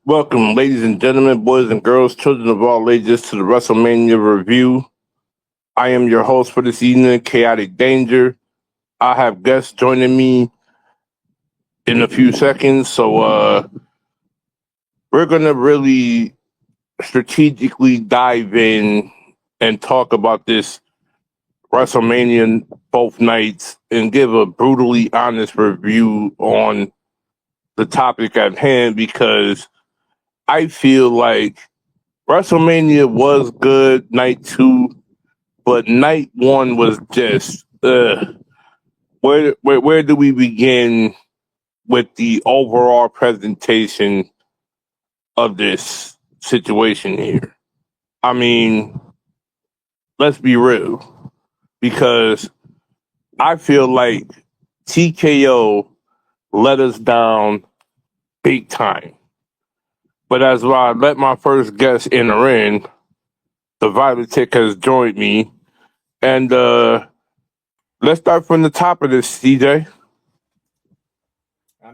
Welcome, ladies and gentlemen, boys and girls, children of all ages, to the WrestleMania review. I am your host for this evening, Chaotic Danger. I have guests joining me in a few seconds, so we're gonna really strategically dive in and talk about this WrestleMania both nights and give a brutally honest review on the topic at hand because I feel like WrestleMania was good night two, but night one was just where do we begin with the overall presentation of this situation here? I mean, let's be real, because I feel like TKO let us down big time. But as I let my first guest enter in, the Violet Tick has joined me, and let's start from the top of this, CJ.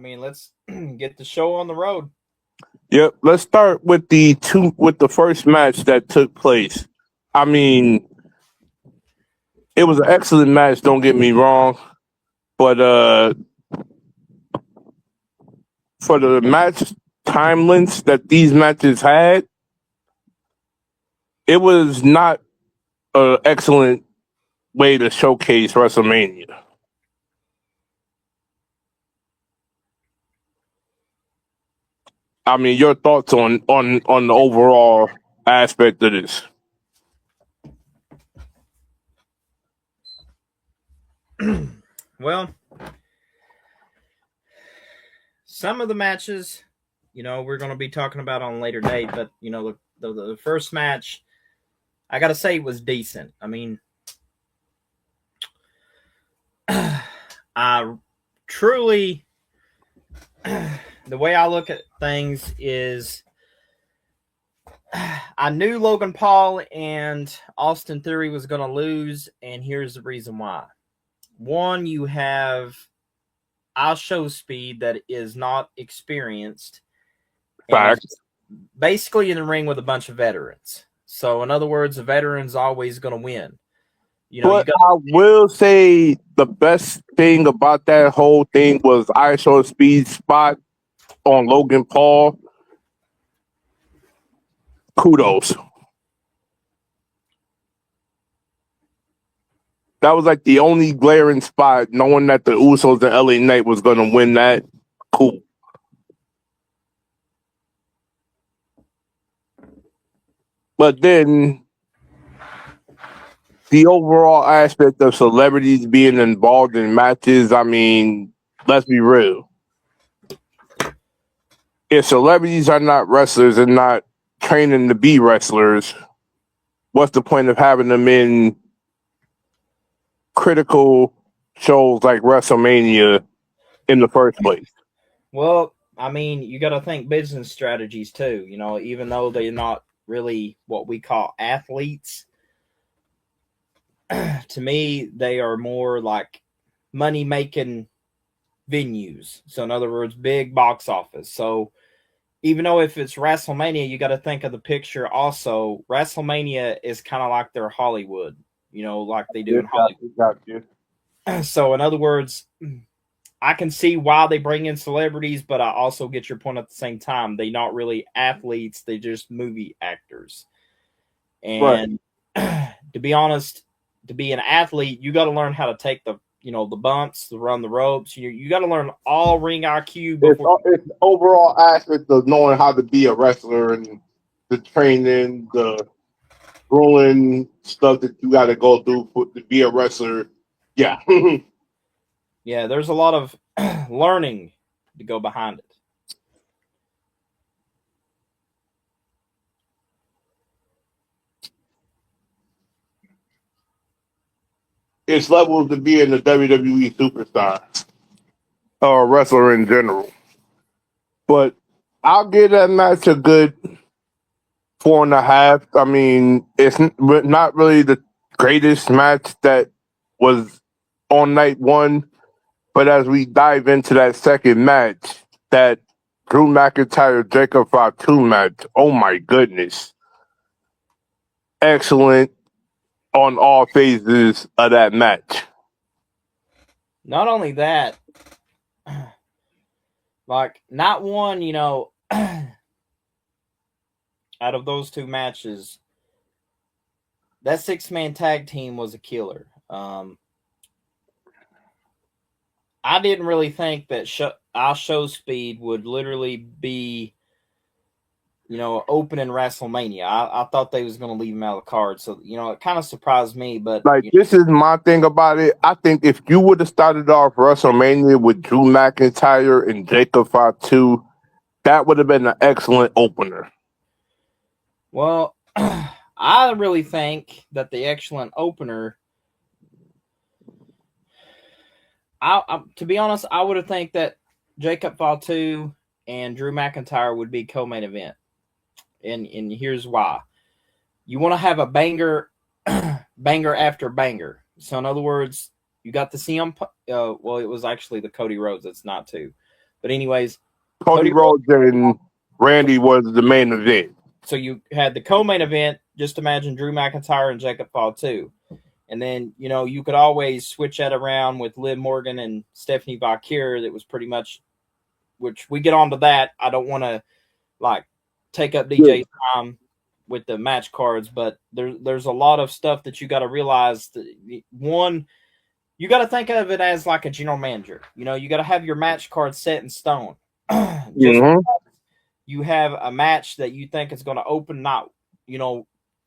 Let's get the show on the road. Yep, let's start with the first match that took place. I mean, it was an excellent match, don't get me wrong, but for the match time lengths that these matches had, it was not an excellent way to showcase WrestleMania. I mean, your thoughts on the overall aspect of this? Well, some of the matches, we're going to be talking about on a later date, but the first match, I got to say, was decent. I mean, I truly, the way I look at things is, I knew Logan Paul and Austin Theory was going to lose, and here's the reason why. One, you have show speed that is not experienced, and it's basically in the ring with a bunch of veterans. So, in other words, the veteran's always going to win. But I will say the best thing about that whole thing was ISO speed spot on Logan Paul. Kudos. That was like the only glaring spot, knowing that the Usos and LA Knight was going to win that. Cool. But then the overall aspect of celebrities being involved in matches, I mean, let's be real. If celebrities are not wrestlers and not training to be wrestlers, what's the point of having them in critical shows like WrestleMania in the first place? Well, I mean, you got to think business strategies too. Even though they're not really what we call athletes, to me, they are more like money making venues. So, in other words, big box office. So, even though if it's WrestleMania, you got to think of the picture also. WrestleMania is kind of like their Hollywood, like they do in Hollywood. Got you. So, in other words, I can see why they bring in celebrities, but I also get your point at the same time. They're not really athletes, they're just movie actors. And to be honest, to be an athlete, you got to learn how to take the bumps, to run the ropes. You got to learn all ring IQ before. It's the overall aspect of knowing how to be a wrestler and the training, the grueling stuff that you got to go through to be a wrestler. Yeah. Yeah, there's a lot of learning to go behind it. It's levels to being a WWE superstar or a wrestler in general. But I'll give that match a good 4.5. I mean, it's not really the greatest match that was on night one, but as we dive into that second match, that Drew McIntyre Jacob Fatu match. Oh my goodness. Excellent on all phases of that match. Not only that, like not one, out of those two matches, that 6-man tag team was a killer. I didn't really think that our show speed would literally be, opening WrestleMania. I thought they was going to leave him out of the card. So, it kind of surprised me. But Like, this is my thing about it. I think if you would have started off WrestleMania with Drew McIntyre and Jacob Fatu, that would have been an excellent opener. Well, I really think that the excellent opener, to be honest, I would have think that Jacob Fatu and Drew McIntyre would be co-main event. And here's why. You want to have a banger after banger. So in other words, you got the CM well, it was actually the Cody Rhodes, that's not two. But anyways, Cody Rhodes and Randy was the main event. So you had the co-main event, just imagine Drew McIntyre and Jacob Fatu. And then, you could always switch that around with Liv Morgan and Stephanie Valkyrie. That was pretty much, which we get onto that. I don't want to, take up DJ's time with the match cards, but there's a lot of stuff that you got to realize. That, one, you got to think of it as like a general manager. You got to have your match card set in stone. You have a match that you think is going to open, not,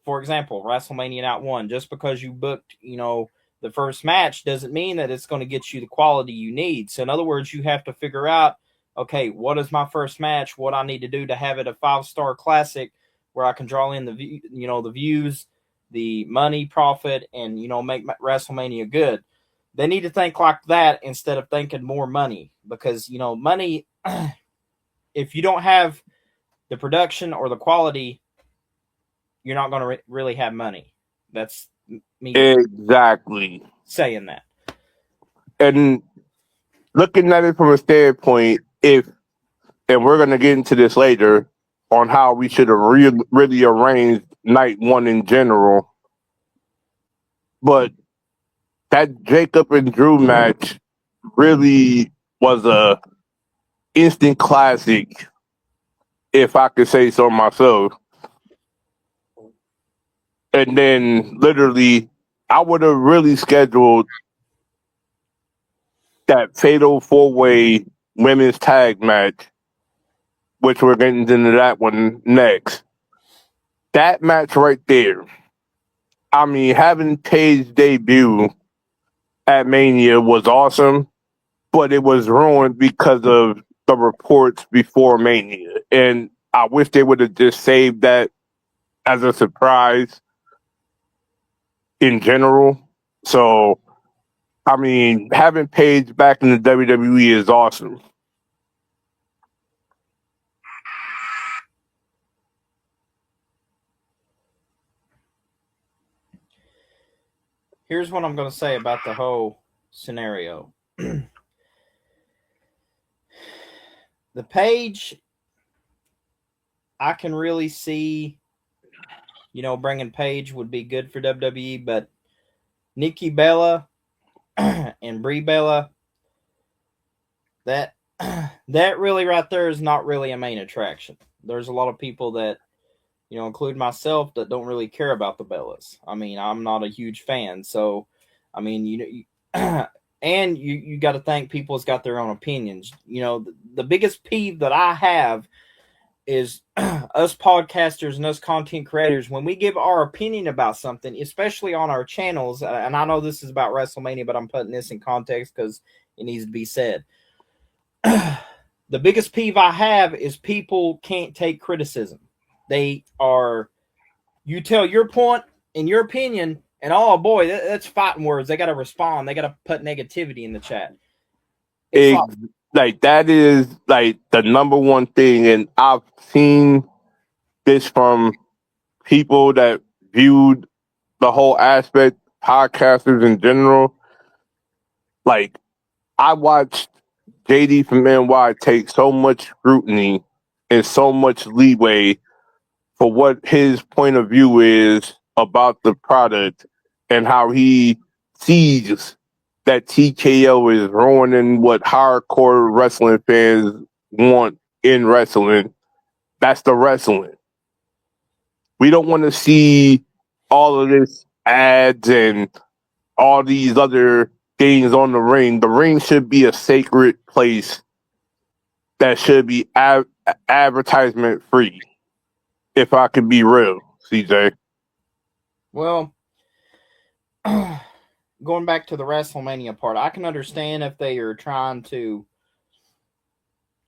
for example, WrestleMania Night 1, just because you booked, the first match doesn't mean that it's going to get you the quality you need. So in other words, you have to figure out, okay, what is my first match? What I need to do to have it a 5-star classic where I can draw in the views, the money, profit, and, make WrestleMania good. They need to think like that instead of thinking more money, because, money, if you don't have the production or the quality, you're not going to really have money. That's me exactly saying that. And looking at it from a standpoint, and we're going to get into this later on how we should have really arranged night 1 in general, but that Jacob and Drew match really was a instant classic, if I could say so myself. And then literally, I would have really scheduled that fatal 4-way women's tag match, which we're getting into that one next. That match right there, I mean, having Paige debut at Mania was awesome, but it was ruined because of the reports before Mania. And I wish they would have just saved that as a surprise in general. So, I mean, having Paige back in the WWE is awesome. Here's what I'm going to say about the whole scenario. The Paige, I can really see, bringing Paige would be good for WWE, but Nikki Bella and Brie Bella, that really right there is not really a main attraction. There's a lot of people that, include myself, that don't really care about the Bellas. I mean, I'm not a huge fan. So, I mean, and you got to think people's got their own opinions. The biggest peeve that I have is us podcasters and us content creators, when we give our opinion about something, especially on our channels, and I know this is about WrestleMania, but I'm putting this in context because it needs to be said. The biggest peeve I have is people can't take criticism. You tell your point and your opinion, and oh boy, that's fighting words. They got to respond. They got to put negativity in the chat. That is like the number one thing, and I've seen this from people that viewed the whole aspect, podcasters in general. Like, I watched JD from NY takes so much scrutiny and so much leeway for what his point of view is about the product and how he sees that TKO is ruining what hardcore wrestling fans want in wrestling. That's the wrestling. We don't want to see all of this ads and all these other things on the ring. The ring should be a sacred place that should be advertisement free. If I could be real, CJ. Well, going back to the WrestleMania part, I can understand if they are trying to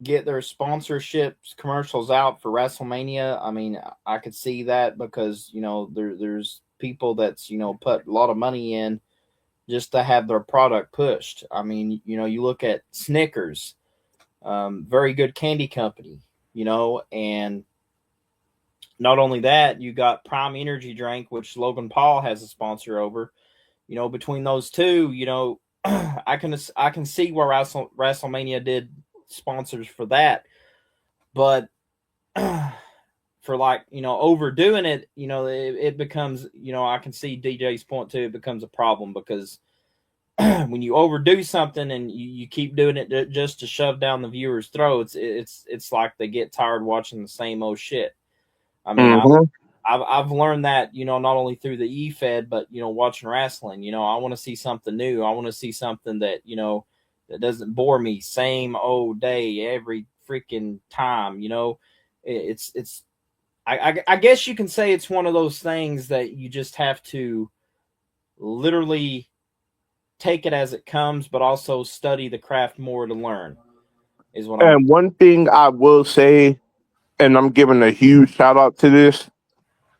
get their sponsorships commercials out for WrestleMania. I mean, I could see that because there's people that's put a lot of money in just to have their product pushed. I mean, you look at Snickers, very good candy company, and not only that, you got Prime Energy Drink, which Logan Paul has a sponsor over. Between those two, I can see where WrestleMania did sponsors for that, but for overdoing it, it becomes I can see DJ's point too. It becomes a problem because when you overdo something and you keep doing it just to shove down the viewers' throats, it's like they get tired watching the same old shit. I mean, I've learned that not only through the E-Fed, but watching wrestling. I want to see something new. I want to see something that that doesn't bore me. Same old day every freaking time. It's I guess you can say it's one of those things that you just have to literally take it as it comes, but also study the craft more to learn. Is what I'm. And one thing I will say, and I'm giving a huge shout out to this.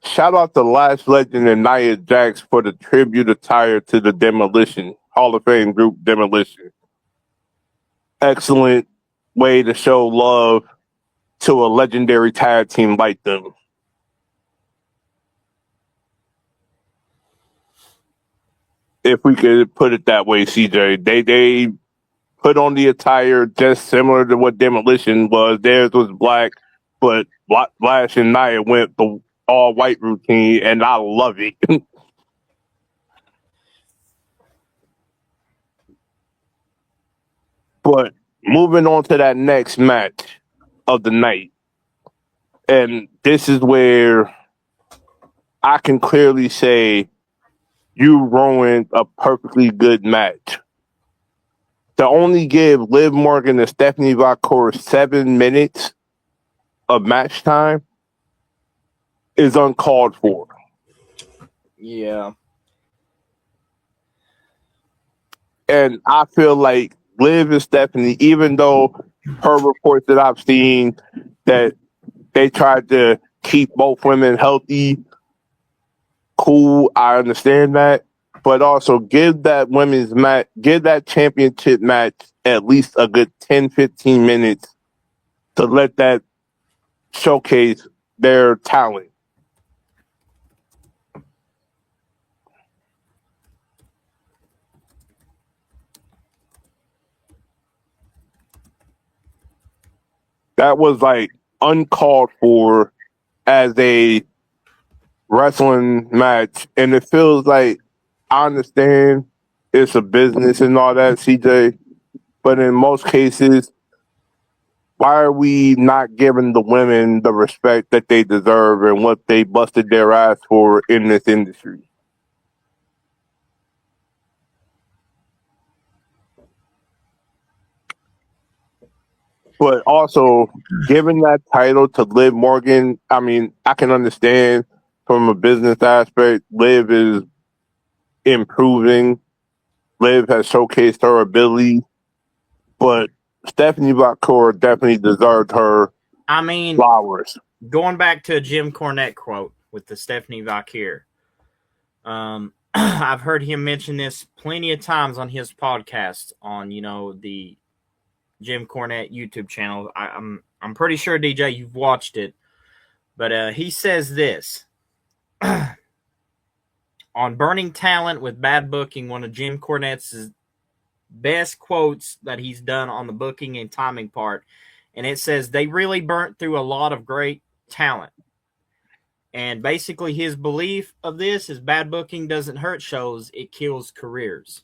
Shout out to Last Legend and Nia Jax for the tribute attire to the Demolition Hall of Fame group Demolition. Excellent way to show love to a legendary tag team like them. If we could put it that way, CJ, they put on the attire just similar to what Demolition was. Theirs was black, but Flash and Nia went the all white routine, and I love it. But moving on to that next match of the night, and this is where I can clearly say you ruined a perfectly good match. To only give Liv Morgan and Stephanie Vacour 7 minutes of match time is uncalled for. Yeah. And I feel like Liv and Stephanie, even though her reports that I've seen that they tried to keep both women healthy, cool, I understand that. But also give that women's match, give that championship match at least a good 10, 15 minutes to let that showcase their talent. That was like uncalled for as a wrestling match. And it feels like I understand it's a business and all that, CJ. But in most cases, why are we not giving the women the respect that they deserve and what they busted their ass for in this industry? But also, giving that title to Liv Morgan, I mean, I can understand from a business aspect, Liv is improving. Liv has showcased her ability, but Stephanie Vacour definitely deserved her I mean, flowers. going back to a Jim Cornette quote with the Stephanie Vaquer, I've heard him mention this plenty of times on his podcast on the Jim Cornette YouTube channel. I'm pretty sure DJ you've watched it, but he says this on Burning Talent with Bad Booking. One of Jim Cornette's best quotes that he's done on the booking and timing part. And it says they really burnt through a lot of great talent. And basically, his belief of this is bad booking doesn't hurt shows, it kills careers.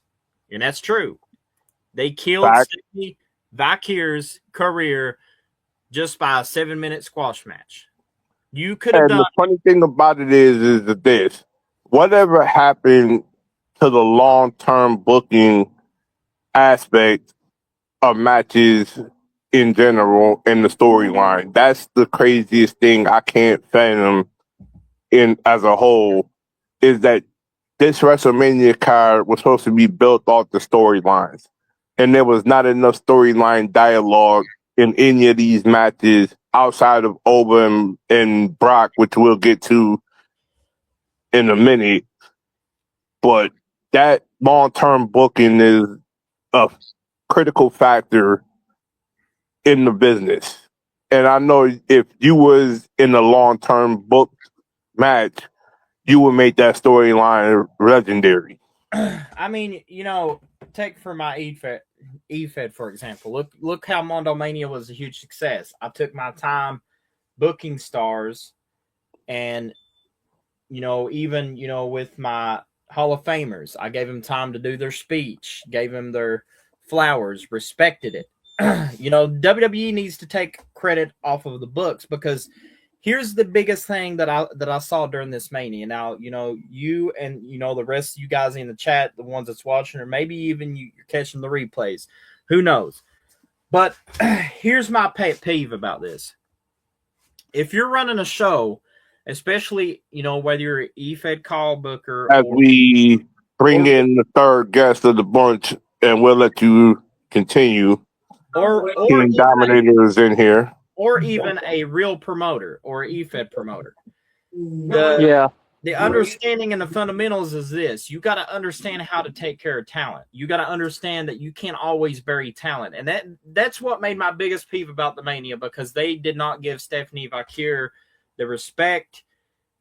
And that's true. They killed Fact. Stephanie Vakir's career just by a 7-minute squash match. You could have And done. the funny thing about it is that this, whatever happened to the long-term booking aspect of matches in general in the storyline, that's the craziest thing I can't fathom in as a whole, is that this WrestleMania card was supposed to be built off the storylines. And there was not enough storyline dialogue in any of these matches outside of Oba and Brock, which we'll get to in a minute. But that long-term booking is a critical factor in the business. And I know if you was in a long-term booked match, you would make that storyline legendary. I mean, take for my EFED for example. Look how Mondo Mania was a huge success. I took my time booking stars, and even with my Hall of Famers, I gave them time to do their speech, gave them their flowers, respected it. WWE needs to take credit off of the books, because here's the biggest thing that I saw during this Mania. Now, you and the rest of you guys in the chat, the ones that's watching, or maybe even you're catching the replays, who knows? But here's my pet peeve about this. If you're running a show, especially whether you're an EFED call booker As we bring in the third guest of the bunch, and we'll let you continue. or King Dominator is in here. or even a real promoter or EFED promoter. Yeah. The understanding and the fundamentals is this. You got to understand how to take care of talent. You got to understand that you can't always bury talent. And that's what made my biggest peeve about the Mania, because they did not give Stephanie Vakir the respect,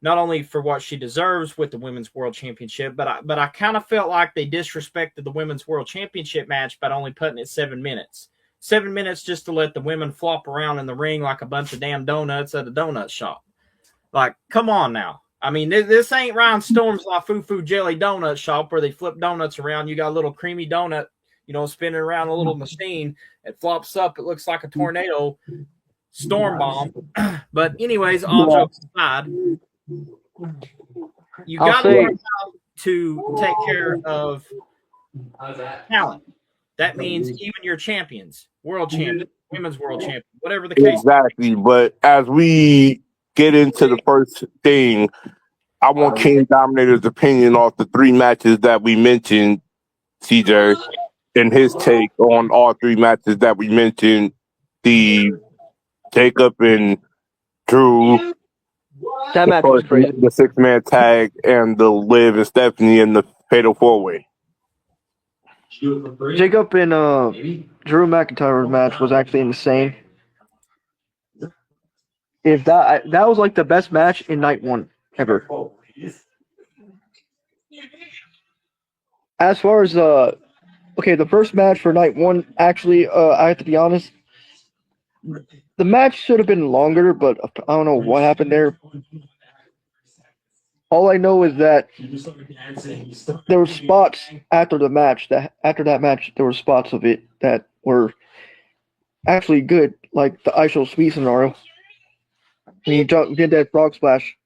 not only for what she deserves with the Women's World Championship, but I kind of felt like they disrespected the Women's World Championship match by only putting it 7 minutes. 7 minutes just to let the women flop around in the ring like a bunch of damn donuts at a donut shop. Like, come on now. I mean, this ain't Ryan Storm's La Foo Jelly Donut Shop where they flip donuts around. You got a little creamy donut, spinning around a little machine. It flops up. It looks like a tornado storm bomb. But anyways, all jokes aside, you got to learn how to take care of talent. That means even your champions, world champions, women's world champion, whatever the case. Exactly. But as we get into the first thing, I want King Dominator's opinion off the 3 matches that we mentioned, CJ, and his take on all 3 matches that we mentioned, the Jacob and Drew, That match was crazy. the 6-man tag, and the Liv and Stephanie in the Fatal 4-Way. Jacob and Drew McIntyre's match was actually insane. If that was like the best match in night 1 ever. As far as the first match for night 1, actually, I have to be honest, the match should have been longer, but I don't know what happened there. All I know is that there were spots after the match. After that match, there were spots of it that were actually good, like the I Shall Sweet scenario. When you did that frog splash.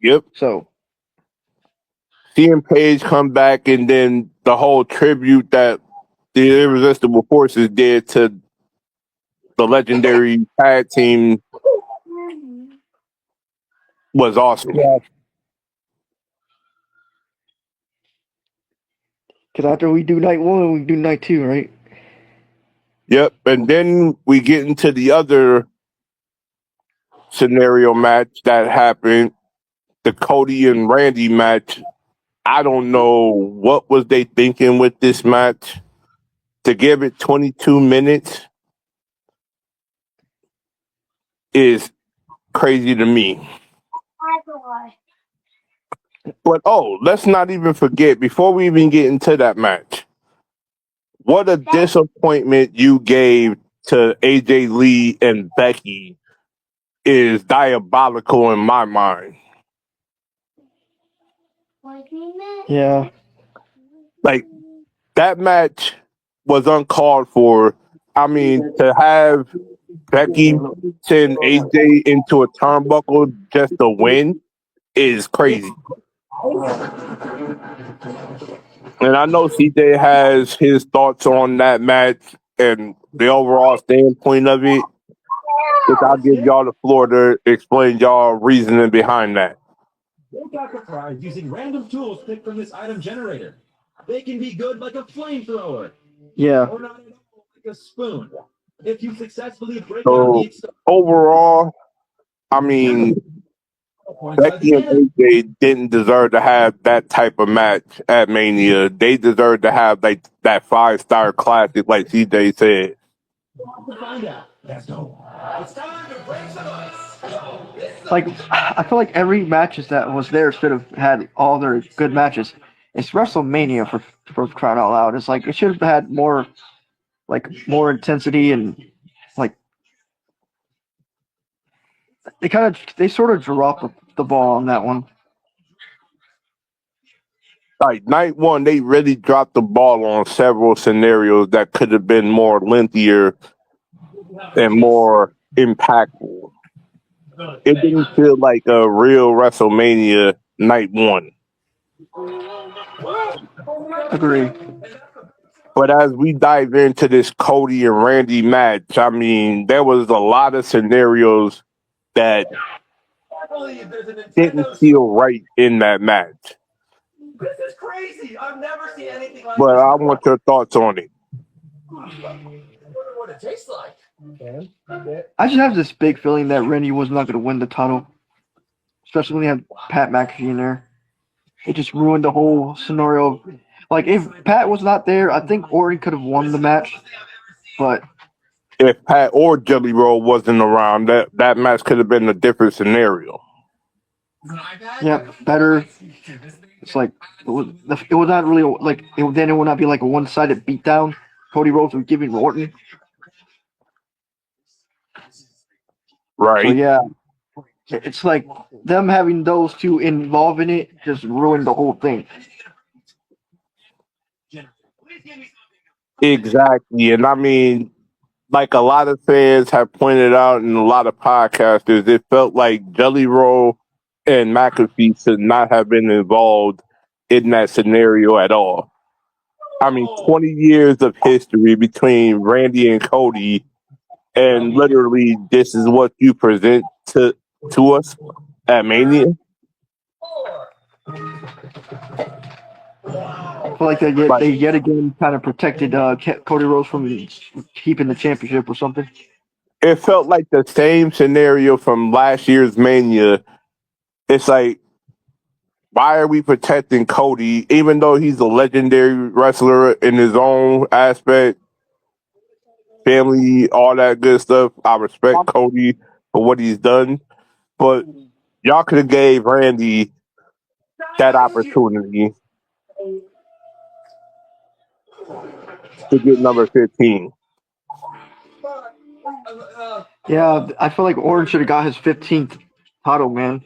Yep. So CM Page come back, and then the whole tribute that the Irresistible Forces did to the legendary tag team was awesome. yeah. Because after we do night 1, we do night 2, right? Yep. And then we get into the other scenario match that happened, the Cody and Randy match. I don't know what was they thinking with this match. To give it 22 minutes is crazy to me. But let's not even forget before we even get into that match. What a disappointment you gave to AJ Lee and Becky is diabolical in my mind. Yeah. Like that match was uncalled for. I mean, to have Becky send AJ into a turnbuckle just to win is crazy. And I know CJ has his thoughts on that match and the overall standpoint of it, which I'll give y'all the floor to explain y'all reasoning behind that. They got the prize using random tools picked from this item generator. They can be good like a flamethrower. Yeah. Or not at all like a spoon. If you successfully break out So the overall, I mean, Becky and AJ didn't deserve to have that type of match at Mania. They deserve to have like that 5-star classic, like CJ said. to find out. Let's go. It's time to break some ice. Like, I feel like every matches that was there should have had all their good matches. It's WrestleMania for crying out loud. It's like it should have had more intensity and like they sort of dropped the ball on that one. Like night one, they really dropped the ball on several scenarios that could have been more lengthier and more impactful. It didn't feel like a real WrestleMania night one. Agree. But as we dive into this Cody and Randy match, I mean, there was a lot of scenarios that didn't feel right in that match. This is crazy. I've never seen anything like But this. I want your thoughts on it. I wonder what it tastes like. I just have this big feeling that Randy was not going to win the title, especially when they had Pat McAfee in there. It just ruined the whole scenario. Like if Pat was not there, I think Orton could have won the match, but If Pat or Jelly Roll wasn't around, that match could have been a different scenario. yeah, better. It's like it was not really like then it would not be like a one-sided beatdown. Cody Rhodes was giving Orton. Right. So yeah, it's like them having those two involved in it just ruined the whole thing. Exactly. And I mean, like a lot of fans have pointed out and a lot of podcasters, it felt like Jelly Roll and McAfee should not have been involved in that scenario at all. I mean, 20 years of history between Randy and Cody, and literally this is what you present to us at Mania. I feel like they yet again kind of protected Cody Rhodes from keeping the championship or something. It felt like the same scenario from last year's Mania. It's like, why are we protecting Cody, even though he's a legendary wrestler in his own aspect, family, all that good stuff? I respect Cody for what he's done, but y'all could have gave Randy that opportunity to get number 15. Yeah, I feel like Orton should have got his 15th title, man.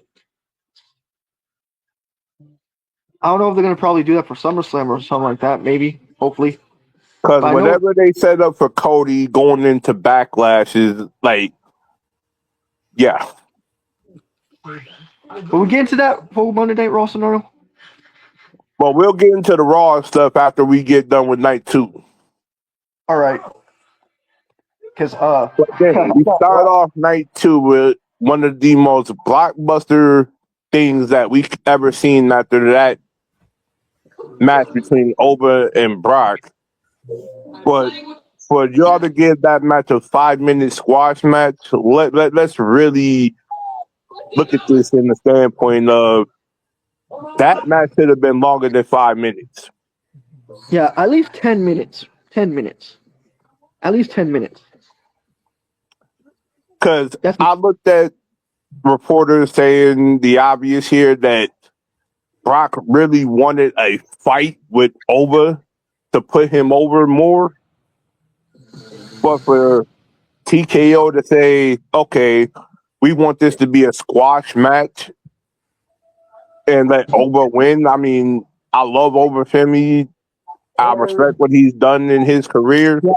I don't know if they're gonna probably do that for SummerSlam or something like that. Maybe, hopefully. Because But I know- whatever they set up for Cody going into Backlash is like, yeah. Will we get into that whole Monday Night Raw scenario? Well, we'll get into the Raw stuff after we get done with night 2. All right. Because But then we start off night 2 with one of the most blockbuster things that we've ever seen after that match between Oba and Brock. But for y'all to give that match a 5-minute squash match, let's really look at this in the standpoint of that match should have been longer than 5 minutes. yeah, at least 10 minutes. 10 minutes. At least 10 minutes. Because I looked at reporters saying the obvious here that Brock really wanted a fight with Oba to put him over more. But for TKO to say, okay, we want this to be a squash match and let Oba win. I mean, I love Oba Femi. I respect what he's done in his career. Yeah.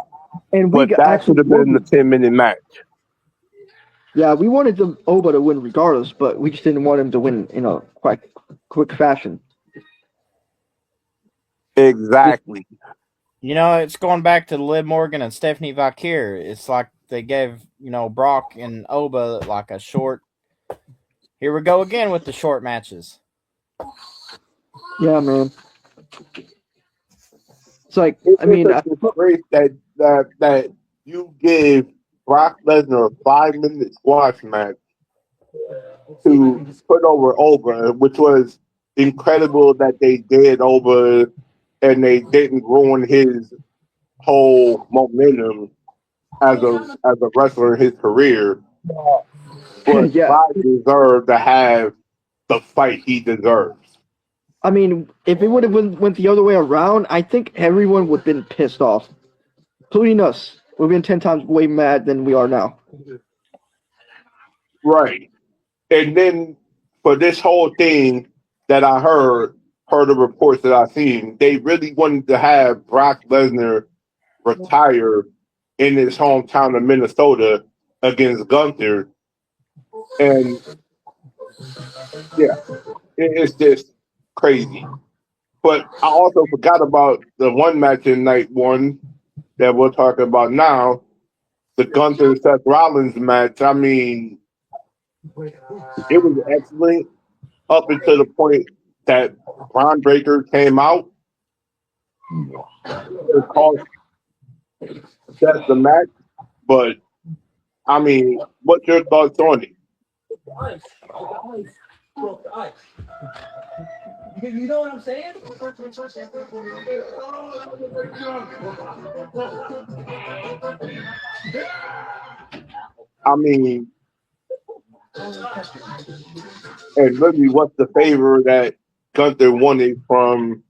And we But that actually should have been the 10-minute match. Yeah, we wanted Oba to win regardless, but we just didn't want him to win in a quite quick fashion. Exactly. You know, it's going back to Liv Morgan and Stephanie Valkyrie. It's like they gave, Brock and Oba like a short. Here we go again with the short matches. Yeah, man. It's like, It's I mean, a disgrace that you give Brock Lesnar a 5-minute squash match to put over Oba, which was incredible that they did Oba and they didn't ruin his whole momentum as a wrestler in his career. But yeah. Brock deserved to have the fight he deserves. I mean, if it would have went the other way around, I think everyone would have been pissed off, including us. We've been 10 times way mad than we are now. Right. And then for this whole thing that I heard the reports that I've seen, they really wanted to have Brock Lesnar retire in his hometown of Minnesota against Gunther. And yeah, it's just crazy. But I also forgot about the one match in night one that we're talking about now, the Gunther Seth Rollins match. I mean, it was excellent up until the point that Braun Breaker came out. It cost Seth the match, but I mean, what's your thoughts on it? You know what I'm saying? I mean, and really, what's the favor that Gunther wanted from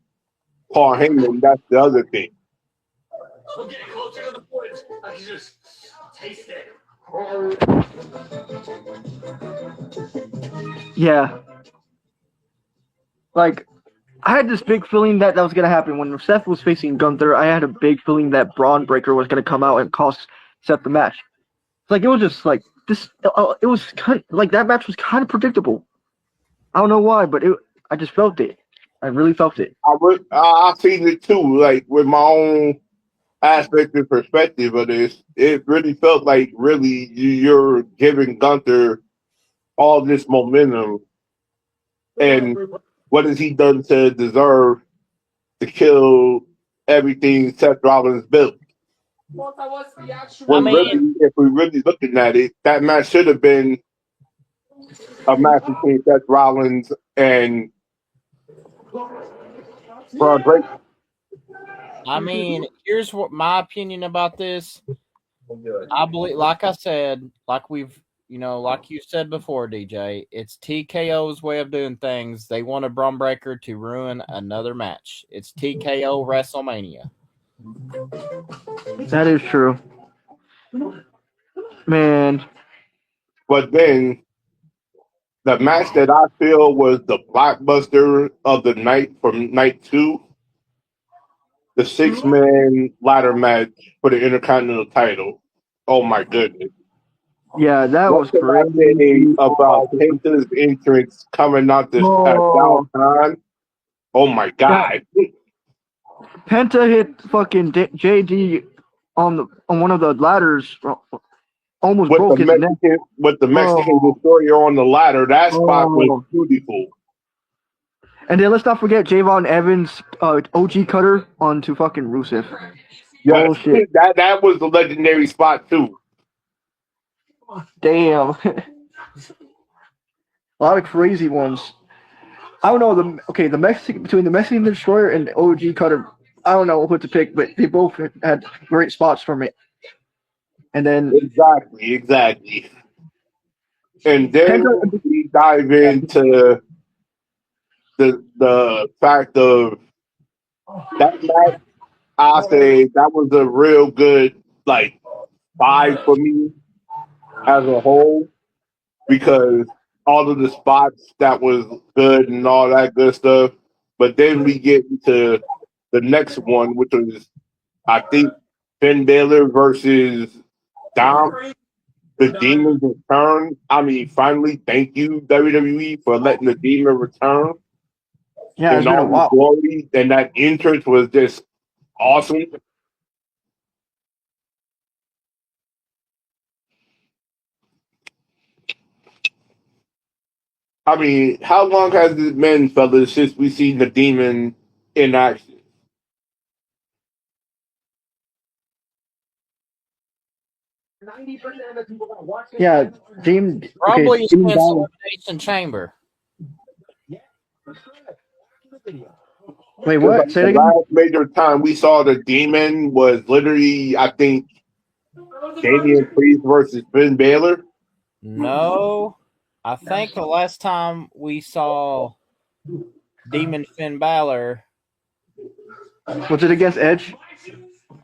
Paul Heyman? That's the other thing. I'm getting closer to the point. I can just taste it. Yeah. Like, I had this big feeling that was going to happen. When Seth was facing Gunther, I had a big feeling that Braun Breaker was going to come out and cost Seth the match. It's like, it was just like, this. It was kind of, like, that match was kind of predictable. I don't know why, but I just felt it. I really felt it. I've seen it too, like with my own aspect and perspective of this. It really felt like really you're giving Gunther all this momentum, and what has he done to deserve to kill everything Seth Rollins built? When really, if we're really looking at it, that match should have been a match between Seth Rollins and Braun Breaker. I mean, here's what my opinion about this. I believe, like I said, like like you said before, DJ, it's TKO's way of doing things. They wanted Braun Breaker to ruin another match. It's TKO WrestleMania. That is true. Man. But then the match that I feel was the blockbuster of the night from night two, the 6-man ladder match for the Intercontinental title. Oh my goodness. Yeah, that What was can I say crazy. about Penta's entrance coming out this Oh, Dalton? Oh my God. Penta hit fucking JD on one of the ladders, almost broke his neck. With the Mexican Oh, destroyer on the ladder, that spot was oh. beautiful. And then let's not forget Javon Evans' OG cutter onto fucking Rusev. Yes, Bullshit. that was the legendary spot too. Damn. A lot of crazy ones. I don't know the Mexican between the Mexican destroyer and the OG cutter. I don't know what to pick, but they both had great spots from it. And then Exactly. And then Penta, we dive into the fact of that match, I say that was a real good like 5 for me as a whole because all of the spots that was good and all that good stuff. But then we get into the next one, which was I think Finn Balor versus Dom. The Demon return. I mean, finally, thank you WWE for letting the Demon return Yeah, it's in been a all his while. glory, and that entrance was just awesome. I mean, how long has it been, fellas, since we seen the Demon in action? Yeah, Demon. Okay, Probably Demon since Balor. Elimination Chamber. Wait, Because like what? Say the it again. last major time we saw the Demon was literally, I think, Damian Priest versus Finn Balor. No, I think the last time we saw Demon Finn Balor, Was it against Edge?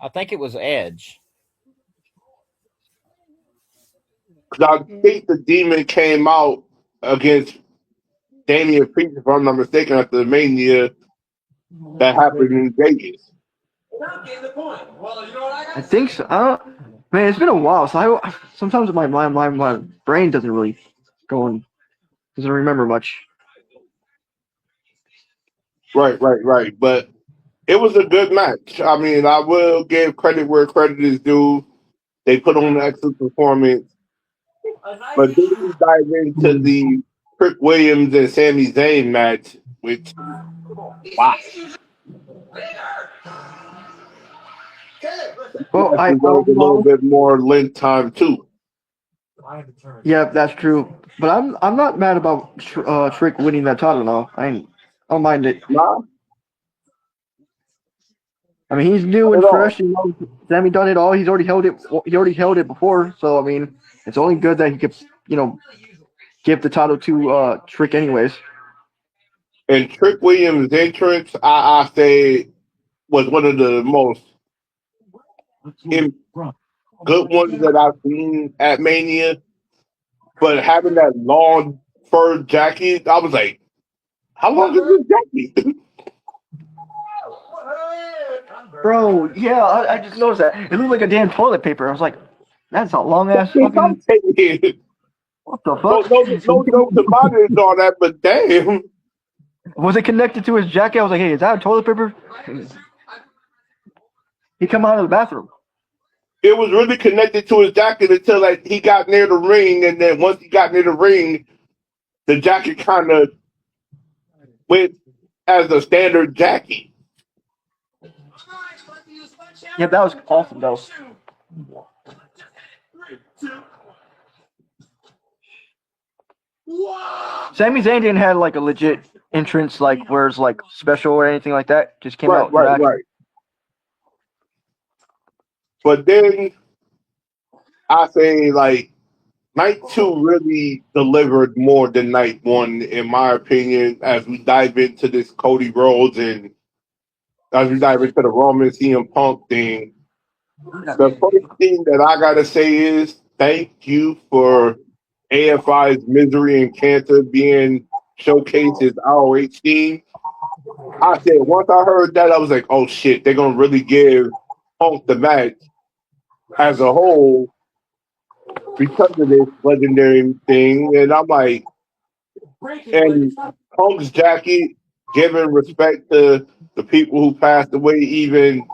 I think it was Edge. Because I think the Demon came out against Damian Priest, if I'm not mistaken, at the Mania that happened in Vegas. I think so. I don't. Man, it's been a while, so I sometimes my brain doesn't really go and doesn't remember much. Right. But it was a good match. I mean, I will give credit where credit is due. They put on an excellent performance. But then we dive into the Trick Williams and Sami Zayn match, which, wow, Well, that deserves a little bit more length time, too. yeah, that's true. But I'm not mad about Trick winning that title now. I don't mind it. Nah, I mean, he's new not and at all. fresh. You know, Sammy done it all. He's already held it. He already held it before. So I mean, it's only good that he could, give the title to Trick anyways. And Trick Williams' entrance, I say, was one of the most good ones that I've seen at Mania. But having that long fur jacket, I was like, how long is this jacket? Bro, yeah, I just noticed that. It looked like a damn toilet paper. I was like, that's a long ass I'm fucking. saying, What the no, fuck? no jokes about it and all that, but damn, Was it connected to his jacket? I was like, hey, is that a toilet paper? He come out of the bathroom. it was really connected to his jacket until like he got near the ring, and then once he got near the ring, the jacket kind of went as a standard jacket. Yeah, that was awesome though. Sami Zayn didn't have like a legit entrance, like where it's like special or anything like that. Just came out in the back. Right. But then I say like night two really delivered more than night one, in my opinion, as we dive into this Cody Rhodes and as we dive into the Roman CM Punk thing. The first thing that I gotta say is thank you for AFI's Misery and Cancer being showcased as ROH team. I said once I heard that, I was like, oh shit, they're gonna really give Punk the match as a whole because of this legendary thing. And I'm like, and Punk's jacket, giving respect to the people who passed away, even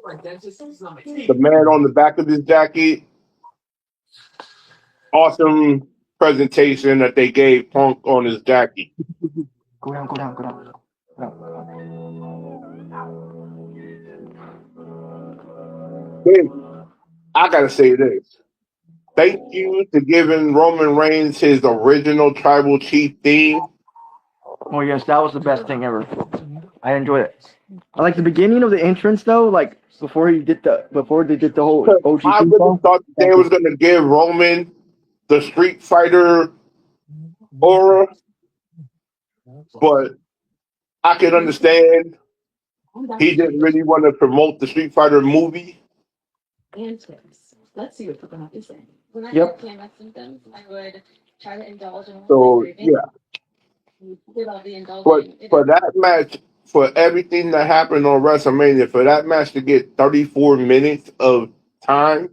the man on the back of his jacket. Awesome presentation that they gave Punk on his jacket. Go down, go down, go down. Then I gotta say this. Thank you to giving Roman Reigns his original tribal chief theme. Oh yes, that was the best thing ever. I enjoyed it. I like the beginning of the entrance though, like before they did the whole OG I theme really song. thought they was gonna give Roman the Street Fighter aura, but I can understand he didn't really want to promote the Street Fighter movie. Yep. So yeah, but for that match, for everything that happened on WrestleMania, for that match to get 34 minutes of time,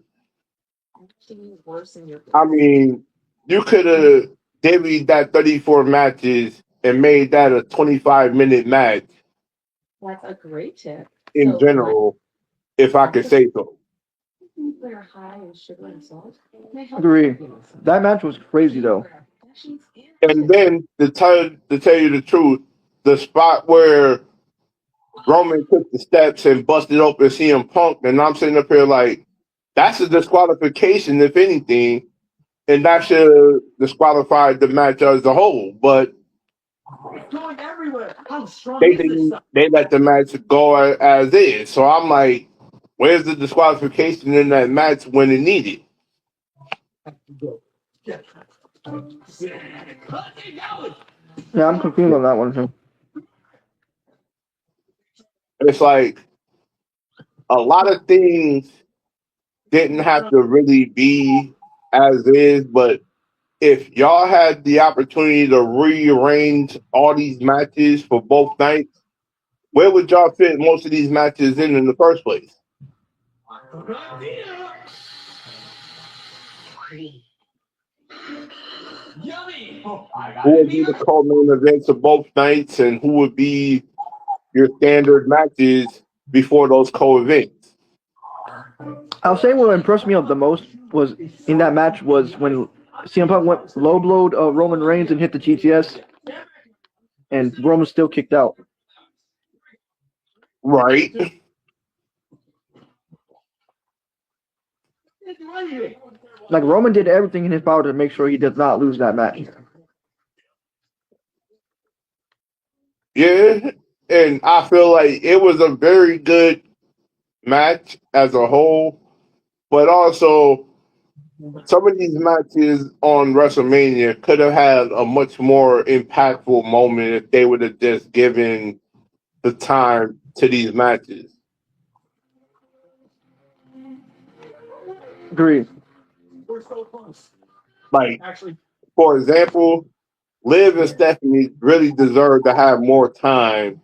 I mean, you could have divvied that 34 matches and made that a 25-minute match in general, if I could say so. Agree. That match was crazy though. And then to tell you the truth, the spot where Roman took the steps and busted open CM Punk, and I'm sitting up here like, that's a disqualification, if anything, and that should have disqualified the match as a whole. But they didn't. They let the match go as is. So I'm like, where's the disqualification in that match when it needed? Yeah, I'm confused on that one too. It's like a lot of things didn't have to really be as is, but if y'all had the opportunity to rearrange all these matches for both nights, where would y'all fit most of these matches in the first place? Who would be the co-main events of both nights, and who would be your standard matches before those co-events? I'll say what impressed me the most was in that match was when CM Punk went low blowed Roman Reigns and hit the GTS, and Roman still kicked out. Right. Like Roman did everything in his power to make sure he does not lose that match. Yeah, and I feel like it was a very good match as a whole, but also some of these matches on WrestleMania could have had a much more impactful moment if they would have just given the time to these matches. Agreed. Like, for example, Liv and Stephanie really deserve to have more time,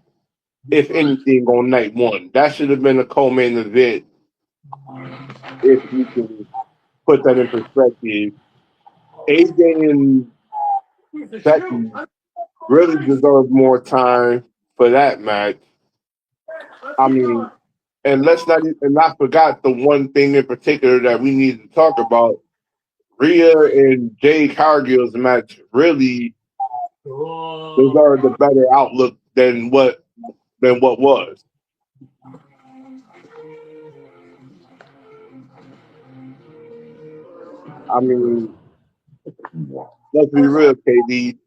if anything, on night one. That should have been a co-main event if you can put that in perspective. AJ and Becky really deserve more time for that match. I mean, and let's not, and I forgot the one thing in particular that we need to talk about. Rhea and Jade Cargill's match really deserved a better outlook than what was. I mean, let's be real, KD.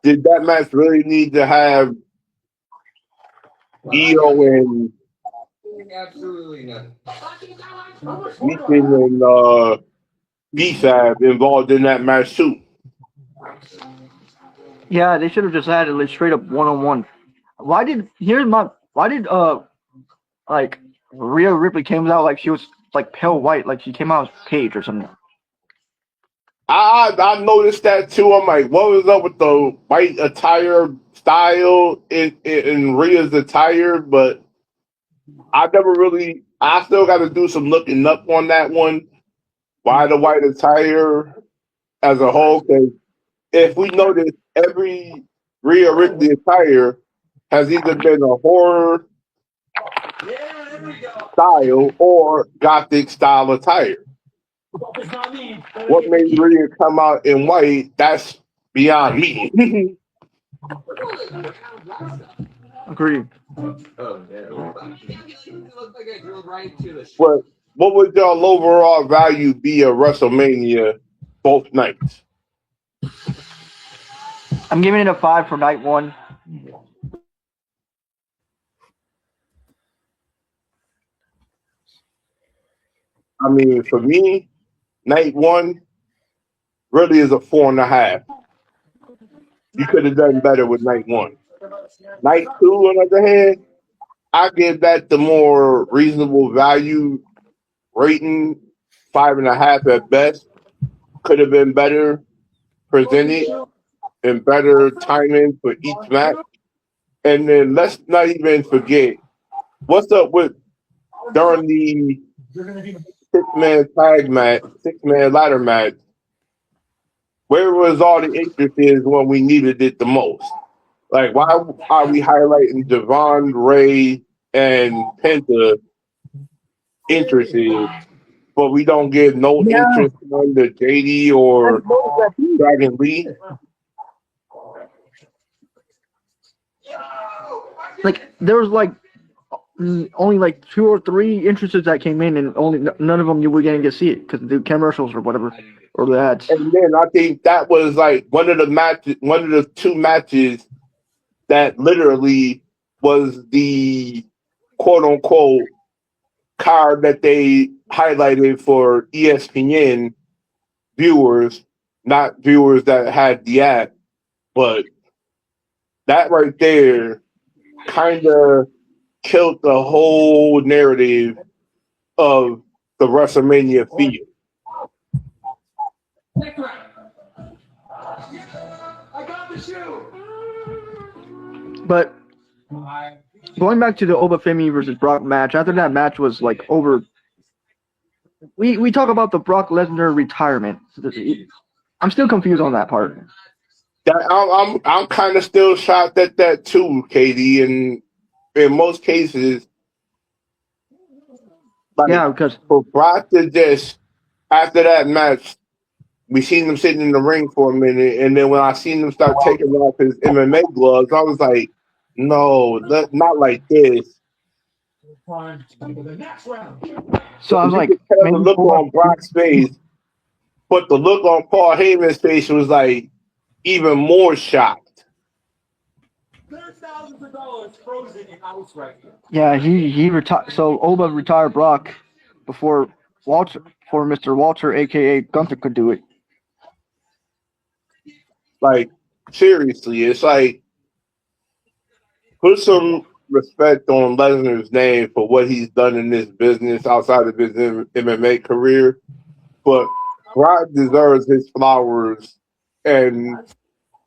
Did that match really need to have Io and Deacon and B-Fab involved in that match too? Yeah, they should have just had it like, straight up 1-on-1. Why did like Rhea Ripley came out like she was like pale white, like she came out as Paige or something? I noticed that too. I'm like, what was up with the white attire style in Rhea's attire? But I never really. I still got to do some looking up on that one. Why the white attire as a whole? Because if we notice, every Rhea Ripley attire has either been a horror style or gothic style attire. What made Rhea come out in white? That's beyond me. Agreed. But what would y'all overall value be of WrestleMania both nights? I'm giving it a 5 for night one. I mean, for me, night one really is a 4.5. You could have done better with night one. Night 2, on the other hand, I give that the more reasonable value rating, 5.5 at best. Could have been better presented and better timing for each match. And then let's not even forget what's up with during the 6-man tag match, 6-man ladder match. Where was all the interest is when we needed it the most? Like, why are we highlighting Devon, Ray, and Penta interested, but we don't give no interest on the JD or Dragon Lee? Like there was like only like 2 or 3 interests that came in, and only none of them you were gonna get to see it because the commercials or whatever or the ads. And then I think that was like one of the 2 matches that literally was the quote unquote card that they highlighted for ESPN viewers, not viewers that had the app, but that right there kind of killed the whole narrative of the WrestleMania feel. But going back to the Obafemi versus Brock match, after that match was like over, we talk about the Brock Lesnar retirement. I'm still confused on that part. I'm kind of still shocked at that too, Katie. And in most cases, like, Yeah, because for Brock to just after that match, we seen him sitting in the ring for a minute, and then when I seen him start taking off his MMA gloves, I was like, no, not like this. so I was You like, could tell the look on Brock's face, but the look on Paul Heyman's face was like even more shocked. There's thousands of dollars frozen in ice right here. yeah, he retired. So Oba retired Brock before Mr. Walter, aka Gunther, could do it. Like, seriously, it's like put some respect on Lesnar's name for what he's done in this business outside of his MMA career. But Brock deserves his flowers. And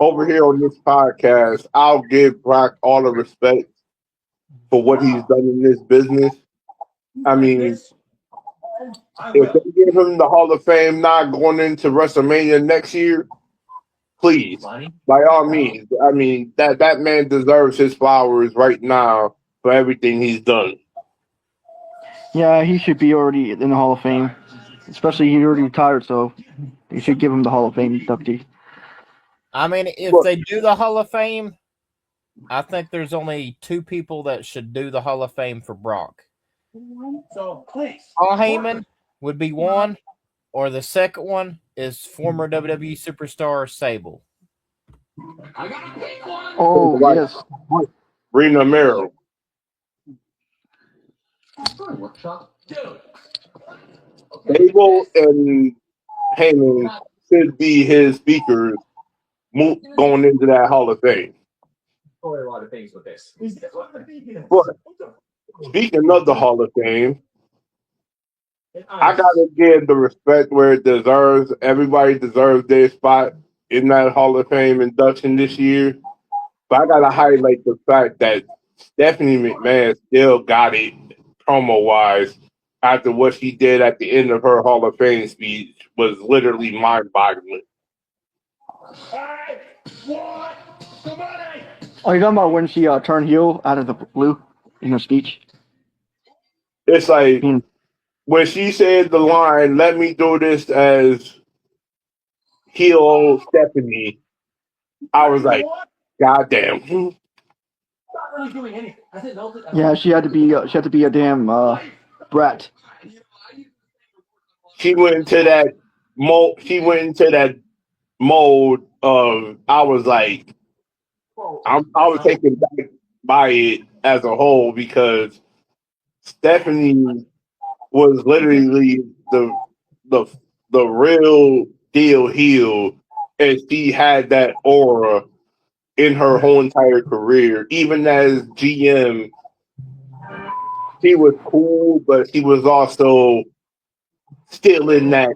over here on this podcast, I'll give Brock all the respect for what he's done in this business. I mean, if they give him the Hall of Fame nod going into WrestleMania next year, please, by all means. I mean, that man deserves his flowers right now for everything he's done. Yeah, he should be already in the Hall of Fame. Especially he already retired, so they should give him the Hall of Fame inductee. I mean, if they do the Hall of Fame, I think there's only 2 people that should do the Hall of Fame for Brock. So please, Paul Heyman would be one, or the second one is former WWE superstar Sable. I gotta pick one. Oh, yes. Rena Merrill. Dude. Abel and Heyman should be his speakers going into that Hall of Fame. A lot of things with this. But speaking of the Hall of Fame, I gotta give the respect where it deserves. Everybody deserves their spot in that Hall of Fame induction this year. But I gotta highlight the fact that Stephanie McMahon still got it promo wise after what she did at the end of her Hall of Fame speech was literally mind boggling. Hey, what? Somebody! Are you talking about when she turned heel out of the blue in her speech? It's like when she said the line, "Let me do this as heel Stephanie," I was like, "God damn." Not really doing anything. I said no. Yeah, she had to be a damn brat. She went into that mode. She went into that mode of I was like, I was taken back by it as a whole because Stephanie was literally the the real deal heel, and she had that aura in her whole entire career. Even as GM, she was cool, but she was also still in that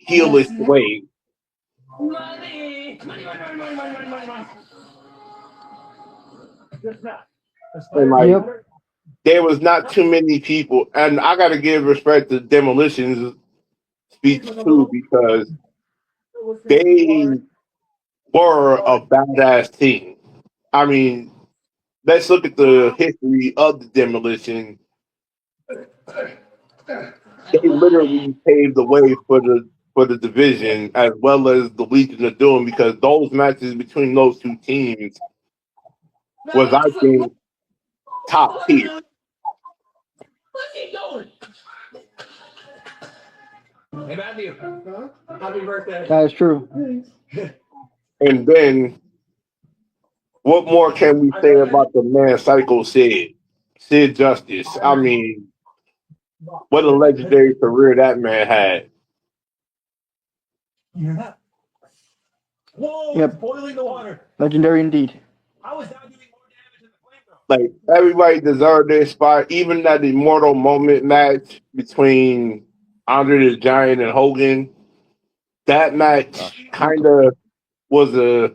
heelish way. And like, Yep. there was not too many people, and I got to give respect to Demolition's speech too, because they were a badass team. I mean, let's look at the history of the Demolition. They literally paved the way for the division as well as the Legion of Doom, because those matches between those two teams was, I think, top tier. Hey, Matthew. Happy birthday. That is true. And then, what more can we say about the man Psycho Sid Justice? I mean, what a legendary career that man had. You hear that? Whoa, Yep. it's boiling the water. Legendary indeed. I was now doing more damage than the flamethrower. Like, everybody deserved their spot. Even that Immortal Moment match between Andre the Giant and Hogan, that match kind of was a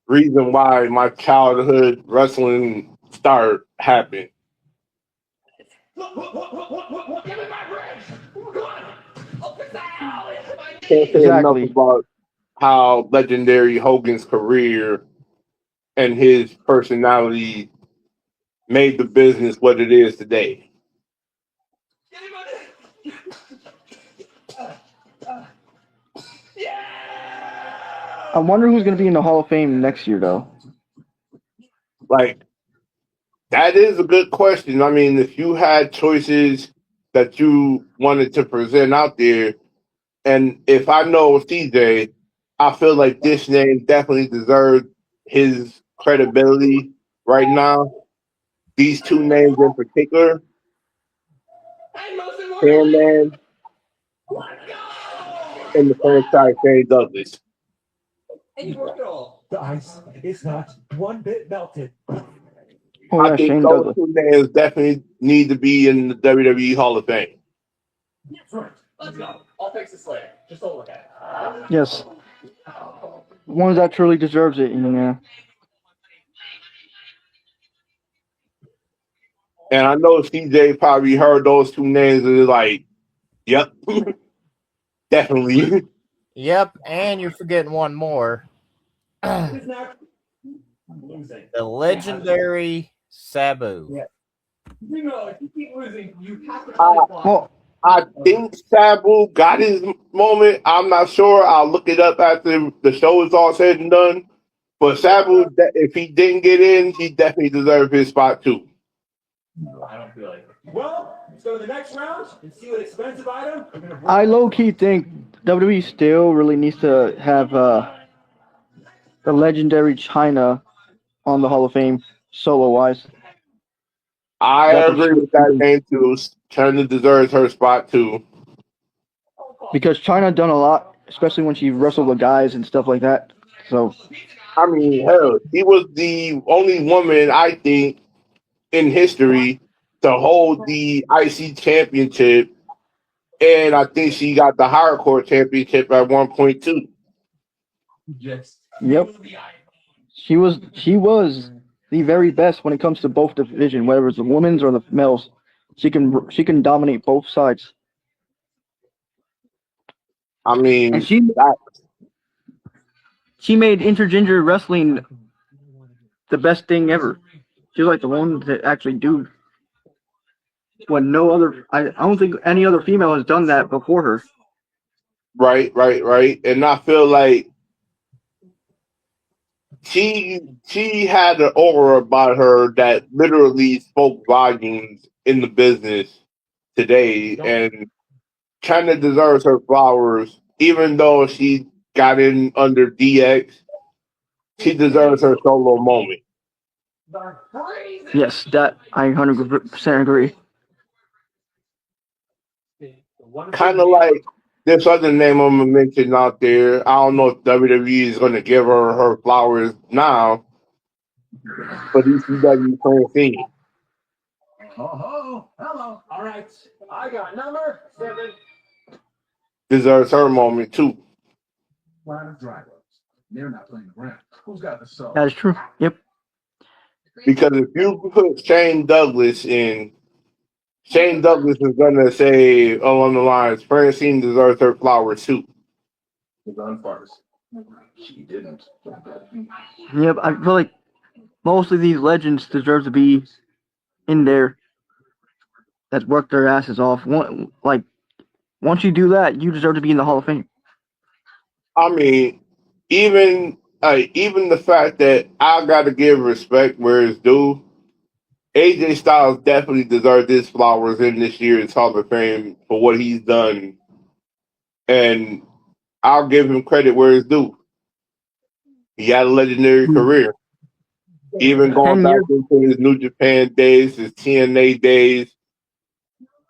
reason why my childhood wrestling start happened. Give me my bridge! Come on! Open the hell into my knee! Can't say enough Exactly. about how legendary Hogan's career and his personality made the business what it is today. I wonder who's going to be in the Hall of Fame next year, though. Like, that is a good question. I mean, if you had choices that you wanted to present out there, and if I know CJ, I feel like this name definitely deserves his credibility right now. These two names in particular, Sandman and the franchise Shane Douglas. And you worked it all. The ice is not one bit melted. Oh, I yeah, think Shane those Douglas. two names definitely need to be in the WWE Hall of Fame. That's right. Let's go. I'll fix this later. Just don't look at it. Yes. One that truly deserves it, yeah. And I know CJ probably heard those two names and is like, yep, definitely. Yep, and you're forgetting one more. It's not losing. The legendary Sabu. Yeah. You know, if you keep losing, you have to Well, I think Sabu got his moment. I'm not sure. I'll look it up after the show is all said and done. But Sabu, if he didn't get in, he definitely deserved his spot too. I don't feel like it. Well, let's go to the next round and see what expensive item. I low-key think WWE still really needs to have the legendary China on the Hall of Fame solo-wise. I That's agree what with that name too. China deserves her spot too. because China done a lot, especially when she wrestled with guys and stuff like that. So I mean, hell, she was the only woman, I think, in history to hold the IC championship. And I think she got the hardcore championship at one point too. Just yep, she was the very best when it comes to both division, whether it's the women's or the males. She can dominate both sides. I mean, And she made intergender wrestling the best thing ever. She was like the one to actually do when no other. I don't think any other female has done that before her. right. And I feel like she had an aura about her that literally spoke volumes in the business today, and China deserves her flowers. Even though she got in under DX, she deserves her solo moment. Yes, that I 100% agree. Kind of like this other name I'm gonna mention out there. I don't know if WWE is gonna give her flowers now, for the ECW current scene. Oh, hello. All right. I got number 7. Deserves her moment too. Line of drivers. They're not playing around. Who's got the soul? That is true. Yep. Because if you put Shane Douglas in, Shane Douglas is gonna say along the lines, Francine deserves her flowers too. Was on first. She didn't. Yep. I feel like most of these legends deserve to be in there. That's worked their asses off. Once you do that, you deserve to be in the Hall of Fame. I mean, even the fact that I gotta give respect where it's due. AJ Styles definitely deserved his flowers in this year's Hall of Fame for what he's done, and I'll give him credit where it's due. He had a legendary career, even going 10 back years. into his New Japan days, his TNA days.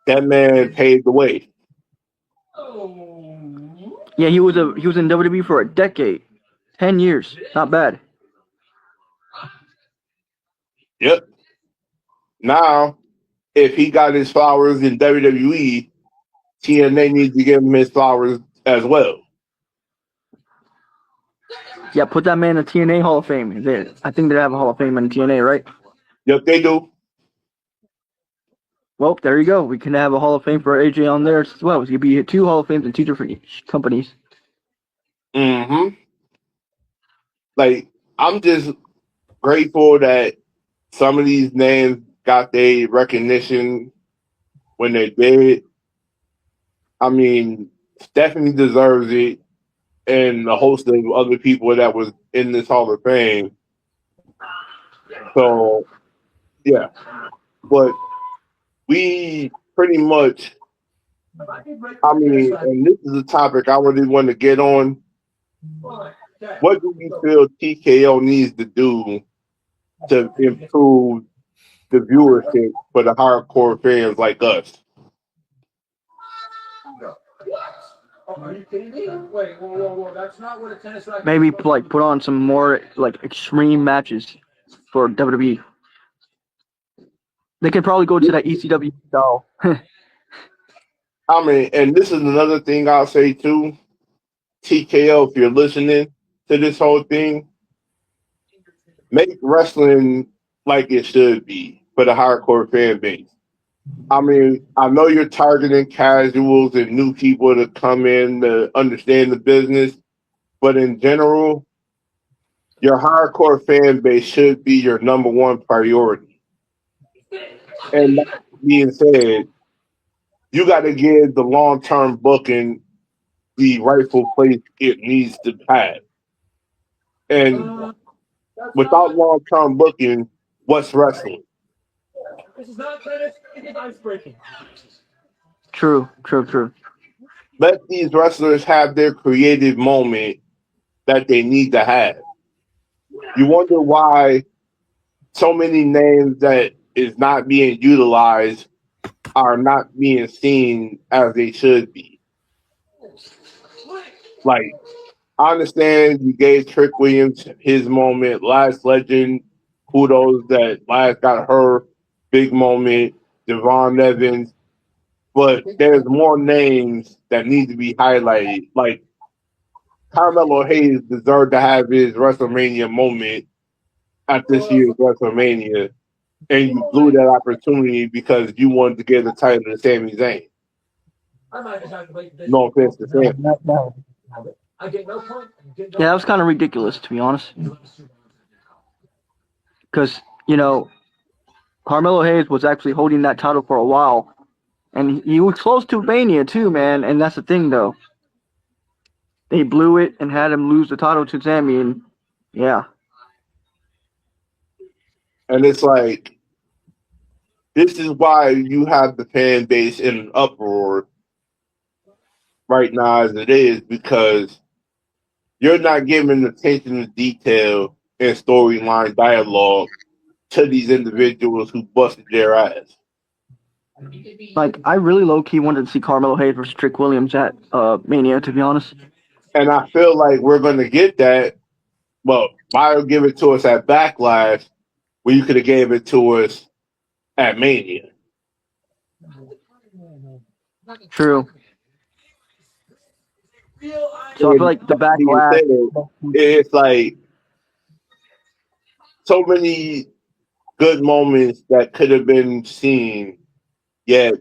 That man paved the way. Yeah, he was in WWE for a decade. 10 years. Not bad. Yep. Now, if he got his flowers in WWE, TNA needs to give him his flowers as well. Yeah, put that man in the TNA Hall of Fame. I think they have a Hall of Fame in TNA, right? Yep, they do. Well, there you go. We can have a Hall of Fame for AJ on there as well. It could be 2 Hall of Fames in 2 different companies. Mm-hmm. Like, I'm just grateful that some of these names got their recognition when they did. I mean, Stephanie deserves it, and a host of other people that was in this Hall of Fame. So, yeah. But we pretty much, I mean, and this is a topic I really want to get on. What do you feel TKO needs to do to improve the viewership for the hardcore fans like us? Are you kidding me? Wait, whoa. That's not what a tennis racket Maybe put on some more extreme matches for WWE. They could probably go to that ECW style. I mean, and this is another thing I'll say too. TKO, if you're listening to this whole thing, make wrestling like it should be for the hardcore fan base. I mean, I know you're targeting casuals and new people to come in to understand the business, but in general, your hardcore fan base should be your number one priority. And that being said, you got to give the long-term booking the rightful place it needs to have. And without long-term booking, what's wrestling? This is not tennis. It's ice breaking. True. Let these wrestlers have their creative moment that they need to have. You wonder why so many names that is not being utilized are not being seen as they should be. Like, I understand you gave Trick Williams his moment, last legend, kudos that last got her big moment, Devon Evans, but there's more names that need to be highlighted. Like, Carmelo Hayes deserved to have his WrestleMania moment at this year's WrestleMania, and you blew that opportunity because you wanted to give the title to Sami Zayn. No offense to Sami. Yeah, that was kind of ridiculous, to be honest. Because, Carmelo Hayes was actually holding that title for a while. And he was close to Mania, too, man. And that's the thing, though. They blew it and had him lose the title to Sami. And, yeah. And it's like, this is why you have the fan base in an uproar right now as it is, because you're not giving attention to detail and storyline dialogue to these individuals who busted their ass. Like, I really low-key wanted to see Carmelo Hayes versus Trick Williams at Mania, to be honest. And I feel like we're going to get that. Well, Bio give it to us at Backlash, when you could have gave it to us at Mania. True. So I feel like the backlash. It's like so many good moments that could have been seen, yet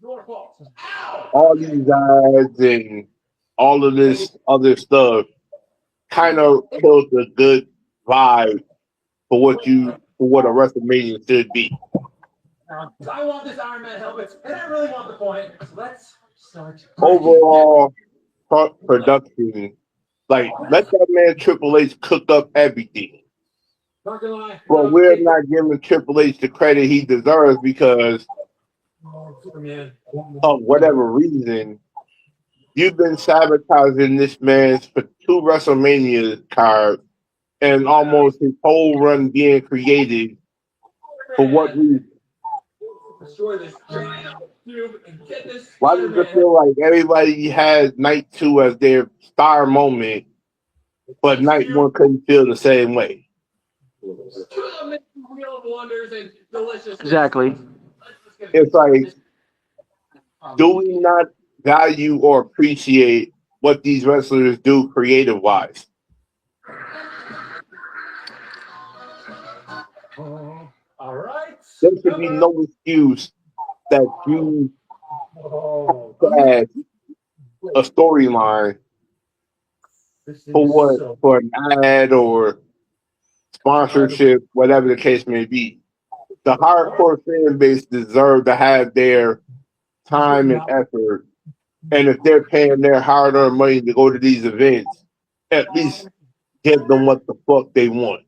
all these ads and all of this other stuff kind of kills the good vibe for what a WrestleMania should be. I want this Iron Man helmet, and I really want the point. Let's start. Overall production, like let that man Triple H cook up everything. Not gonna lie. Well, we're not giving Triple H the credit he deserves because of whatever reason. You've been sabotaging this man's for 2 WrestleMania cards and almost his whole run being created. For what reason? Destroy this giant tube and get this. Why does it feel like everybody had night 2 as their star moment, but night 1 couldn't feel the same way? Wheel of wonders and delicious. Exactly. It's like, do we not value or appreciate what these wrestlers do creative wise? All right. There should be no excuse that you add a storyline for an ad or sponsorship, whatever the case may be. The hardcore fan base deserve to have their time and effort, and if they're paying their hard-earned money to go to these events, at least give them what the fuck they want.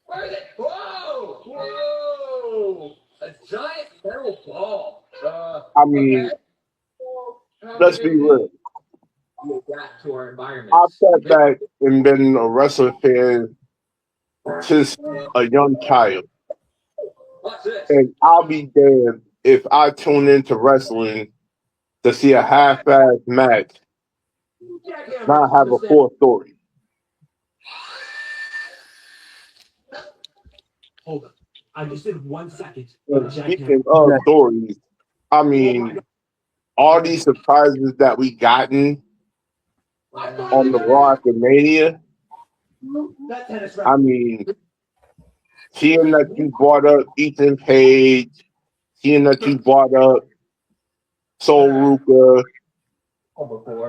Where is it? Whoa! Whoa! A giant metal ball. I mean, let's be real. To our environment. I've sat back and been a wrestling fan since a young child. Watch this. And I'll be damned if I tune into wrestling to see a half-ass match not have a full story. Hold on. I just did 1 second. And speaking of stories, I mean, all these surprises that we gotten on the Raw after Mania, I mean, seeing that you brought up Ethan Page, seeing that you brought up Sol Ruka,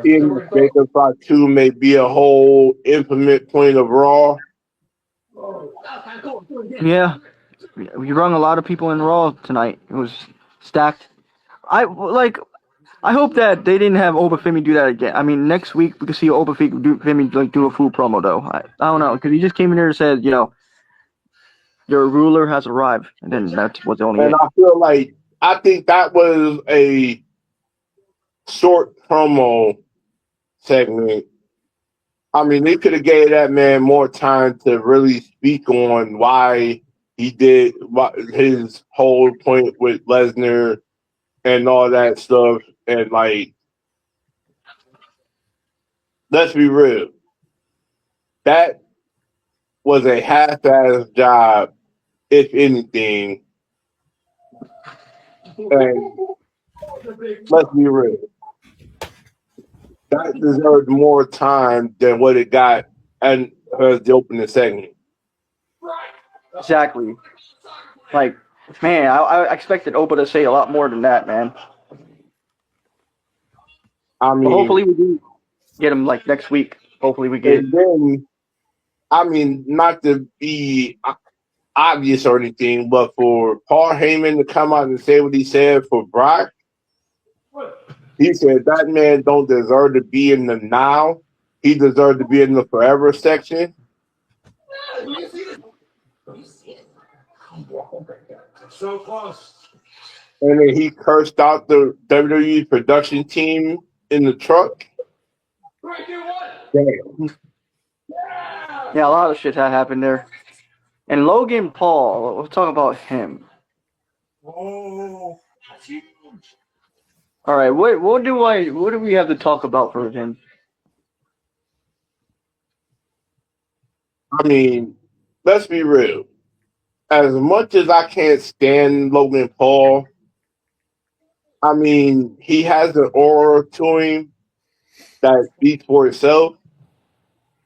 seeing that Jacob Fatu may be a whole infamous point of Raw. Yeah, we rung a lot of people in Raw tonight. It was stacked. I hope that they didn't have Obafemi do that again. I mean, next week we could see Obafemi do a full promo though. I don't know, because he just came in here and said, your ruler has arrived, and then that was the only. And I feel like I think that was a short promo segment. I mean, they could have gave that man more time to really speak on why he did his whole point with Lesnar and all that stuff. And like, let's be real, that was a half-ass job, if anything. And let's be real, that deserved more time than what it got and the opening segment. Exactly. Like, man, I expected Oba to say a lot more than that, man. I mean, but hopefully we do get him like next week. Hopefully we get. And then, I mean, not to be obvious or anything, but for Paul Heyman to come out and say what he said for Brock, he said that man don't deserve to be in the now. He deserves to be in the forever section. So close. And then he cursed out the WWE production team in the truck. Damn. Yeah, a lot of shit had happened there. And Logan Paul, we'll talk about him. Oh, that's huge. All right, what do we have to talk about for him? I mean, let's be real. As much as I can't stand Logan Paul, I mean, he has an aura to him that speaks for itself.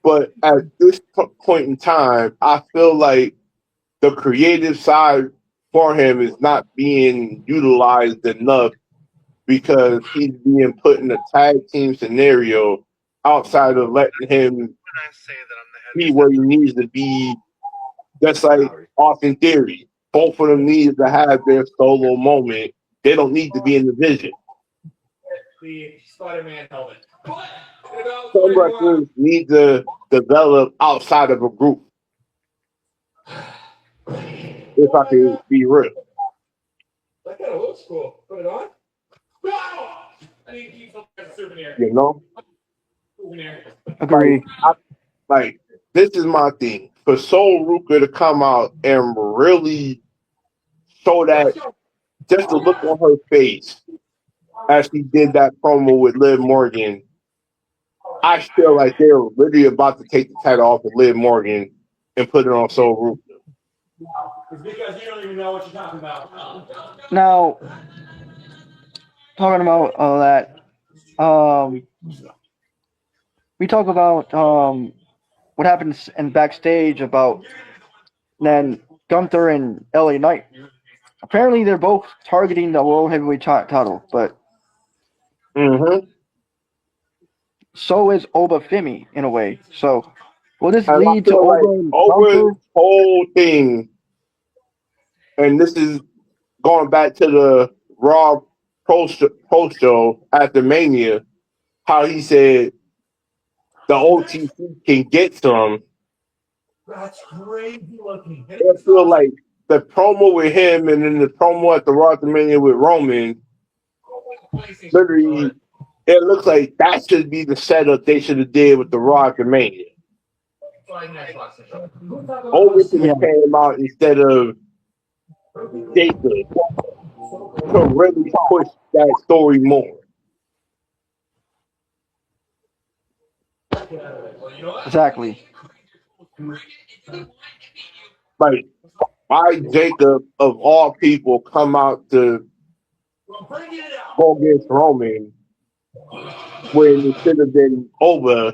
But at this point in time, I feel like the creative side for him is not being utilized enough because he's being put in a tag team scenario outside of letting him be where he needs to be. Just like Austin Theory, both of them need to have their solo moment. They don't need to be in the vision. The Spider-Man helmet. But in about Some 24 wrestlers need to develop outside of a group. If I can be real, That kind of looks cool. Put it on. Wow! I need to keep something as a souvenir. you know. Souvenir. Agree. Like this is my thing. For Soul Ruka to come out and really show that, just the look on her face as she did that promo with Liv Morgan, I feel like they're literally about to take the title off of Liv Morgan and put it on Soul Ruka. It's because you don't even know what you're talking about. Now, talking about all that, we talk about what happens in backstage about then Gunther and LA Knight. Apparently, they're both targeting the World Heavyweight title, but Mm-hmm. so is Oba Femi in a way. So, will this And I lead to feel like Oba and over Gunther? this whole thing, and this is going back to the Raw post show after Mania, how he said the OTC can get some. That's crazy looking. I feel like the promo with him and then the promo at the Raw Mania with Roman, literally, it looks like that should be the setup they should have did with the Raw Mania. Owen should Yeah, have came out instead of Jacob to really push that story more. exactly. Like, why Jacob of all people come out to go against Roman when it should have been over?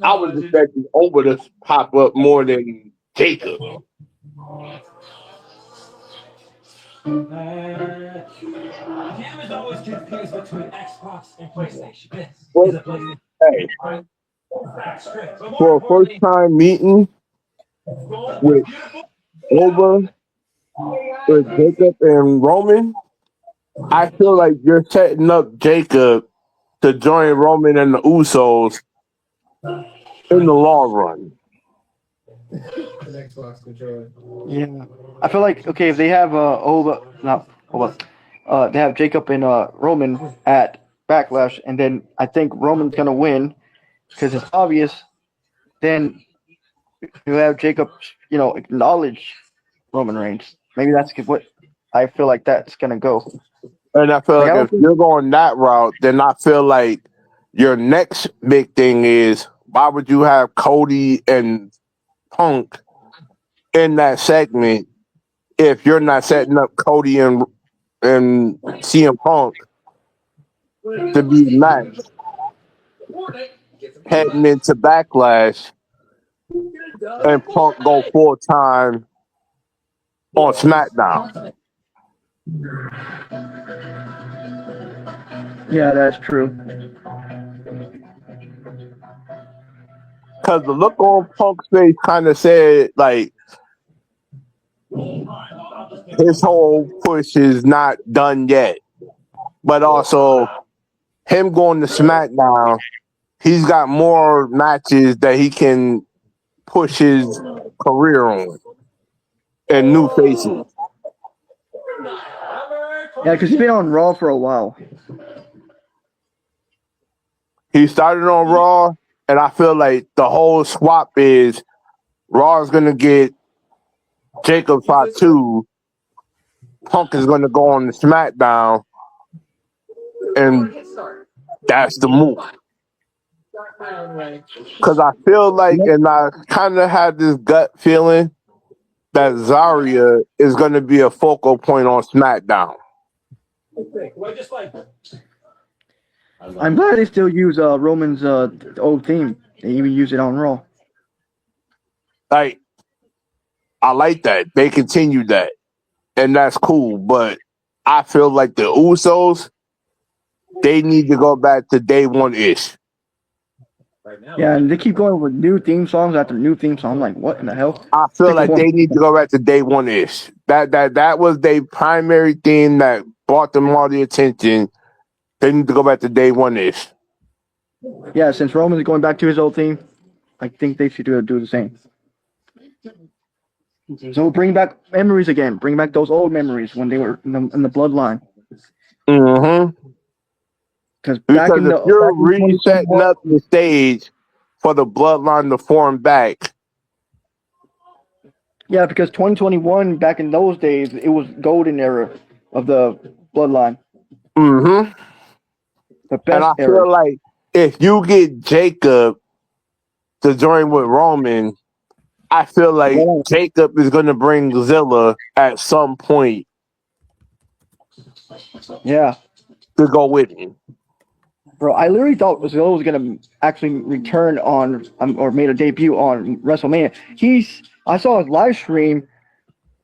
I was expecting over to pop up more than Jacob. Cam is always confused between Xbox and PlayStation. This But is a PlayStation. hey, Script. But more for a first importantly, time meeting with over with Jacob and Roman, I feel like you're setting up Jacob to join Roman and the Usos in the long run. an Xbox controller. Yeah, I feel like okay if they have Oba, not Oba, they have Jacob and Roman at Backlash, and then I think Roman's gonna win because it's obvious. Then you have Jacob, acknowledge Roman Reigns. Maybe that's what I feel like that's gonna go. And I feel Like I like don't if think. you're going that route, then I feel like your next big thing is why would you have Cody and Punk in that segment if you're not setting up Cody and CM Punk to be a match heading into Backlash and Punk go full time on SmackDown? Yeah, that's true. Because the look on Punk's face kind of said like his whole push is not done yet, but also him going to SmackDown, he's got more matches that he can push his career on and new faces. Yeah, because he's been on Raw for a while. He started on Raw, and I feel like the whole swap is Raw is going to get Jacob Fatu, Punk is going to go on the SmackDown, and that's the move. Because I feel like, and I kind of had this gut feeling that Zarya is going to be a focal point on SmackDown. I'm glad they still use Roman's old theme. They even use it on Raw. Like, I like that. They continue that. And that's cool. But I feel like the Usos, they need to go back to day one-ish. Yeah, and they keep going with new theme songs after new theme song. I'm like, what in the hell? I feel Pick like one. they need to go back to day one-ish. That was their primary theme that brought them all the attention. They need to go back to day one-ish. Yeah, since Roman's going back to his old theme, I think they should do the same. So bring back memories again. Bring back those old memories when they were in the bloodline. Mm-hmm. Because Because back in if you're back in resetting 2021, up the stage for the bloodline to form back, yeah, because 2021 back in those days it was golden era of the bloodline, mm-hmm. the And best I era. feel like if you get Jacob to join with Roman, I feel like Yeah, Jacob is going to bring Zilla at some point yeah, to go with him. bro. I literally thought Zillow was gonna actually return on or made a debut on WrestleMania. I saw his live stream.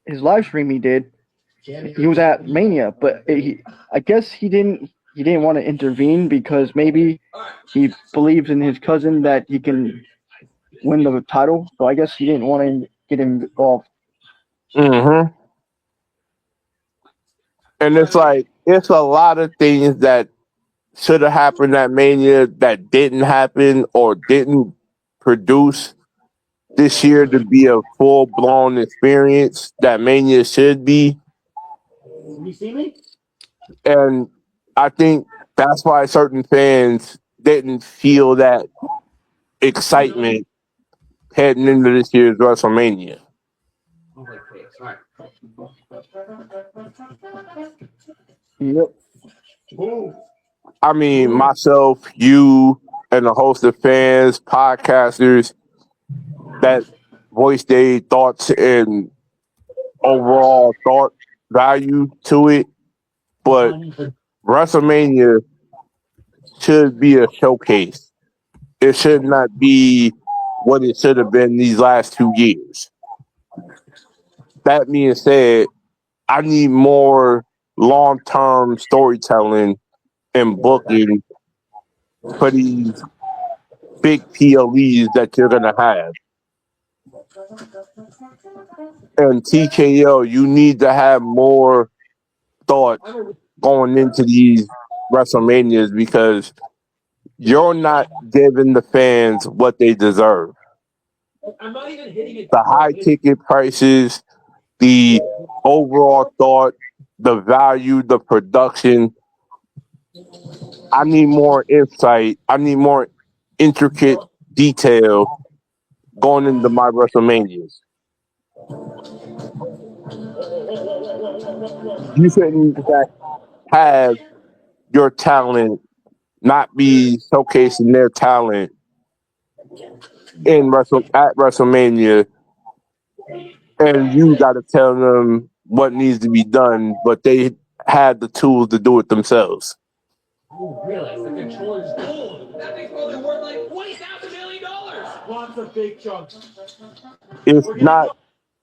His live stream he did. He was at Mania, but I guess he didn't want to intervene because maybe he believes in his cousin that he can win the title. So I guess he didn't want to get involved. Mm-hmm. And it's like, it's a lot of things that should have happened at Mania that didn't happen or didn't produce this year to be a full-blown experience that Mania should be. And I think that's why certain fans didn't feel that excitement heading into this year's WrestleMania. Yep. I mean, myself, you, and a host of fans, podcasters that voice their thoughts and overall thought value to it. But WrestleMania should be a showcase. It should not be what it should have been these last 2 years. That being said, I need more long-term storytelling and booking for these big PLEs that you're going to have. And TKO, you need to have more thought going into these WrestleManias because you're not giving the fans what they deserve. The high ticket prices, the overall thought, the value, the production. I need more insight. I need more intricate detail going into my WrestleManias. You shouldn't have your talent not be showcasing their talent at WrestleMania, and you got to tell them what needs to be done, but they had the tools to do it themselves. Realize the controller's gold. That thing's probably worth like $20,000 million. Lots of big chunks. It's not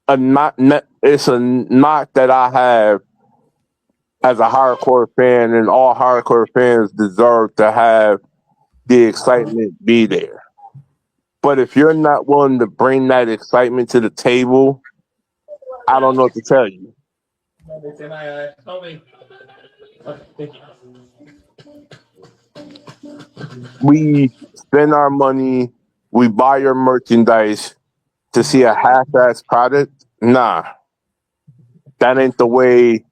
a knock. It's a knock that I have as a hardcore fan, and all hardcore fans deserve to have the excitement be there. But if you're not willing to bring that excitement to the table, I don't know what to tell you. It's in my eye. Help me. Okay, thank you. We spend our money, we buy your merchandise to see a half-ass product. Nah, that ain't the way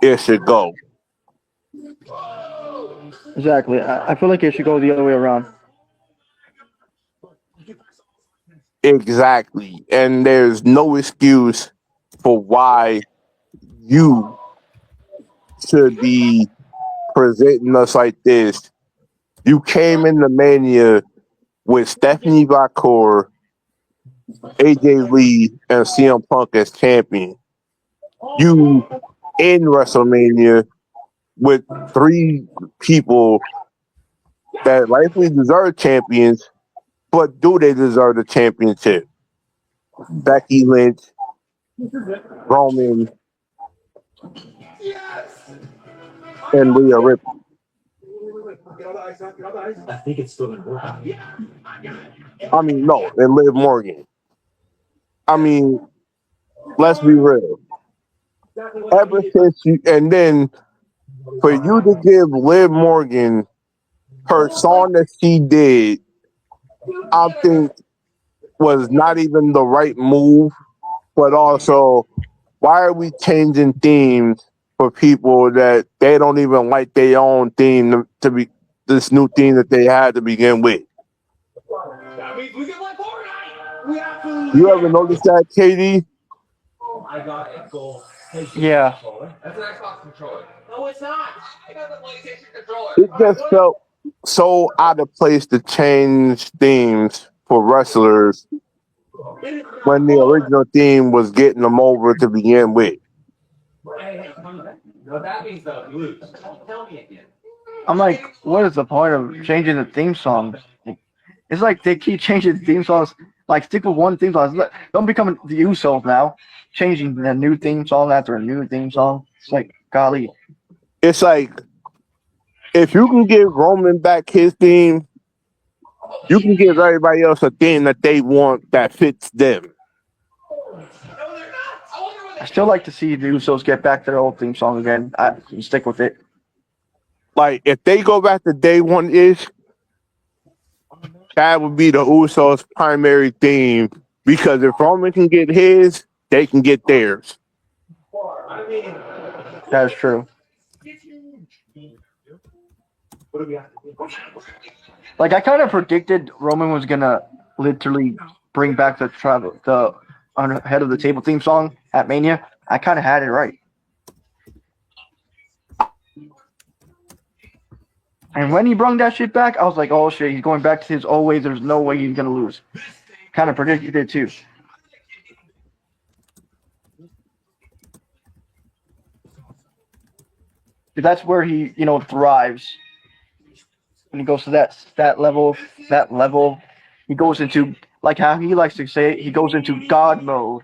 it should go. Exactly. I feel like it should go the other way around. Exactly. And there's no excuse for why you should be presenting us like this. You came in the Mania with Stephanie Vacour, AJ Lee, and CM Punk as champion. You in WrestleMania with three people that rightfully deserve champions, but do they deserve the championship? Becky Lynch, Roman, and Rhea Ripley. I think it's still gonna work. I mean, no, and Liv Morgan. I mean, let's be real. Ever since you, and then for you to give Liv Morgan her song that she did, I think was not even the right move, but also, why are we changing themes for people that they don't even like their own theme to be this new theme that they had to begin with? That means we can play Fortnite. We absolutely You can. ever notice that, Katie? I got a goal. Yeah. That's an Xbox controller. No, it's not. I got the PlayStation controller. It just felt so out of place to change themes for wrestlers when the original theme was getting them over to begin with. Hey, no, that means though you lose. Don't tell me again. I'm like, what is the point of changing the theme song? It's like they keep changing theme songs. Like, stick with one theme song. Don't become the Usos now. Changing the new theme song after a new theme song. It's like, golly. It's like, if you can give Roman back his theme, you can give everybody else a theme that they want that fits them. I still like to see the Usos get back their old theme song again. I stick with it. Like, if they go back to day one-ish, that would be the Usos' primary theme, because if Roman can get his, they can get theirs. That is true. Like, I kind of predicted Roman was gonna literally bring back the head of the table theme song at Mania. I kind of had it right. And when he brought that shit back, I was like, oh shit, he's going back to his old ways. There's no way he's gonna lose. Kind of predicted it too. That's where he, thrives. When he goes to that level, he goes into, like how he likes to say it, he goes into God mode.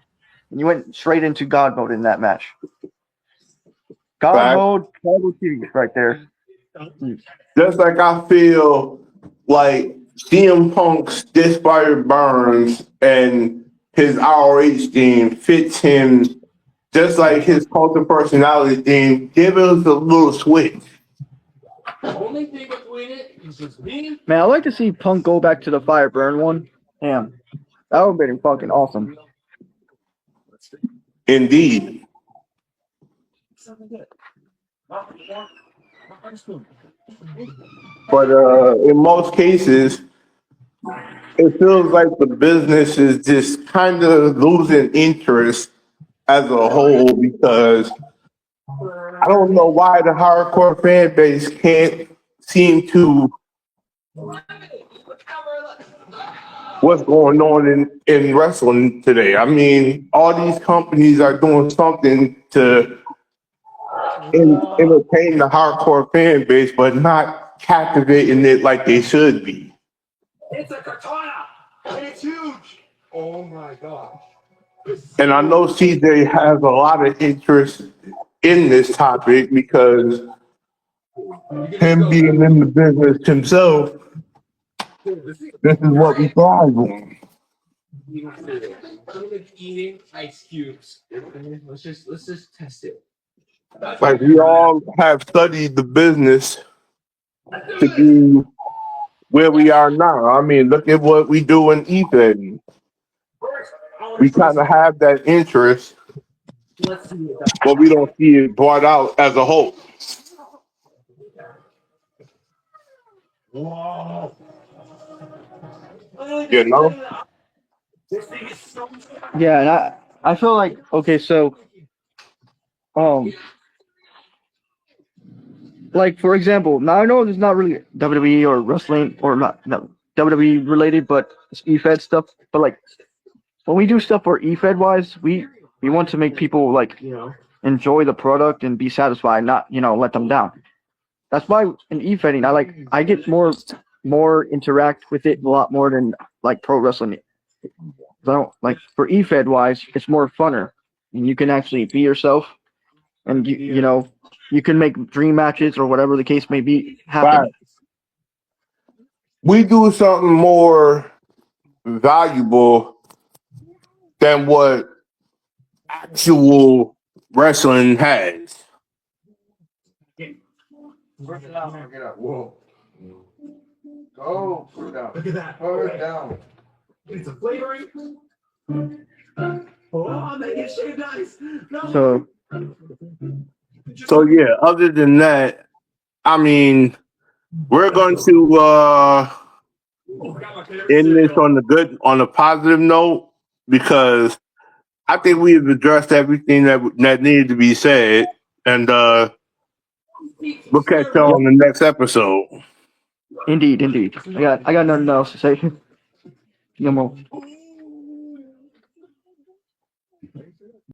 And you went straight into God mode in that match. God Fact. mode, right there. Just like I feel like CM Punk's Despire Burns and his ROH theme fits him just like his cult personality theme. Give us a little switch. The only thing between it is just me. Man, I'd like to see Punk go back to the Fire Burn one. Damn. That would have been fucking awesome. Indeed. But in most cases, it feels like the business is just kind of losing interest as a whole, because I don't know why the hardcore fan base can't seem to what's going on in wrestling today. I mean, all these companies are doing something to entertain the hardcore fan base, but not captivating it like they should be. It's a katana, and it's huge. Oh my gosh. And I know CJ has a lot of interest in this topic because him being in the business himself, this is what we thrive on. Eating ice cubes. Let's just test it. Like, we all have studied the business to be where we are now. I mean, look at what we do in eBay. We kind of have that interest, but we don't see it brought out as a whole. Whoa. You know? Yeah, and I feel like, okay, so like, for example, now I know there's not really WWE or wrestling or not, no, WWE related, but it's eFed stuff. But like when we do stuff for eFed wise, we want to make people like enjoy the product and be satisfied, not let them down. That's why in eFedding I get more interact with it a lot more than like pro wrestling. I don't like for eFed wise, it's more funner, and you can actually be yourself, and you can make dream matches or whatever the case may be happen. Right. We do something more valuable than what actual wrestling has. Whoa. Go put it down. Look at that. Put it down. Need some flavoring. Oh, I'm making shaved ice. No. So yeah, other than that, I mean, we're going to end this on a positive note, because I think we have addressed everything that needed to be said, and we'll catch you on the next episode. Indeed. I got nothing else to say. No more.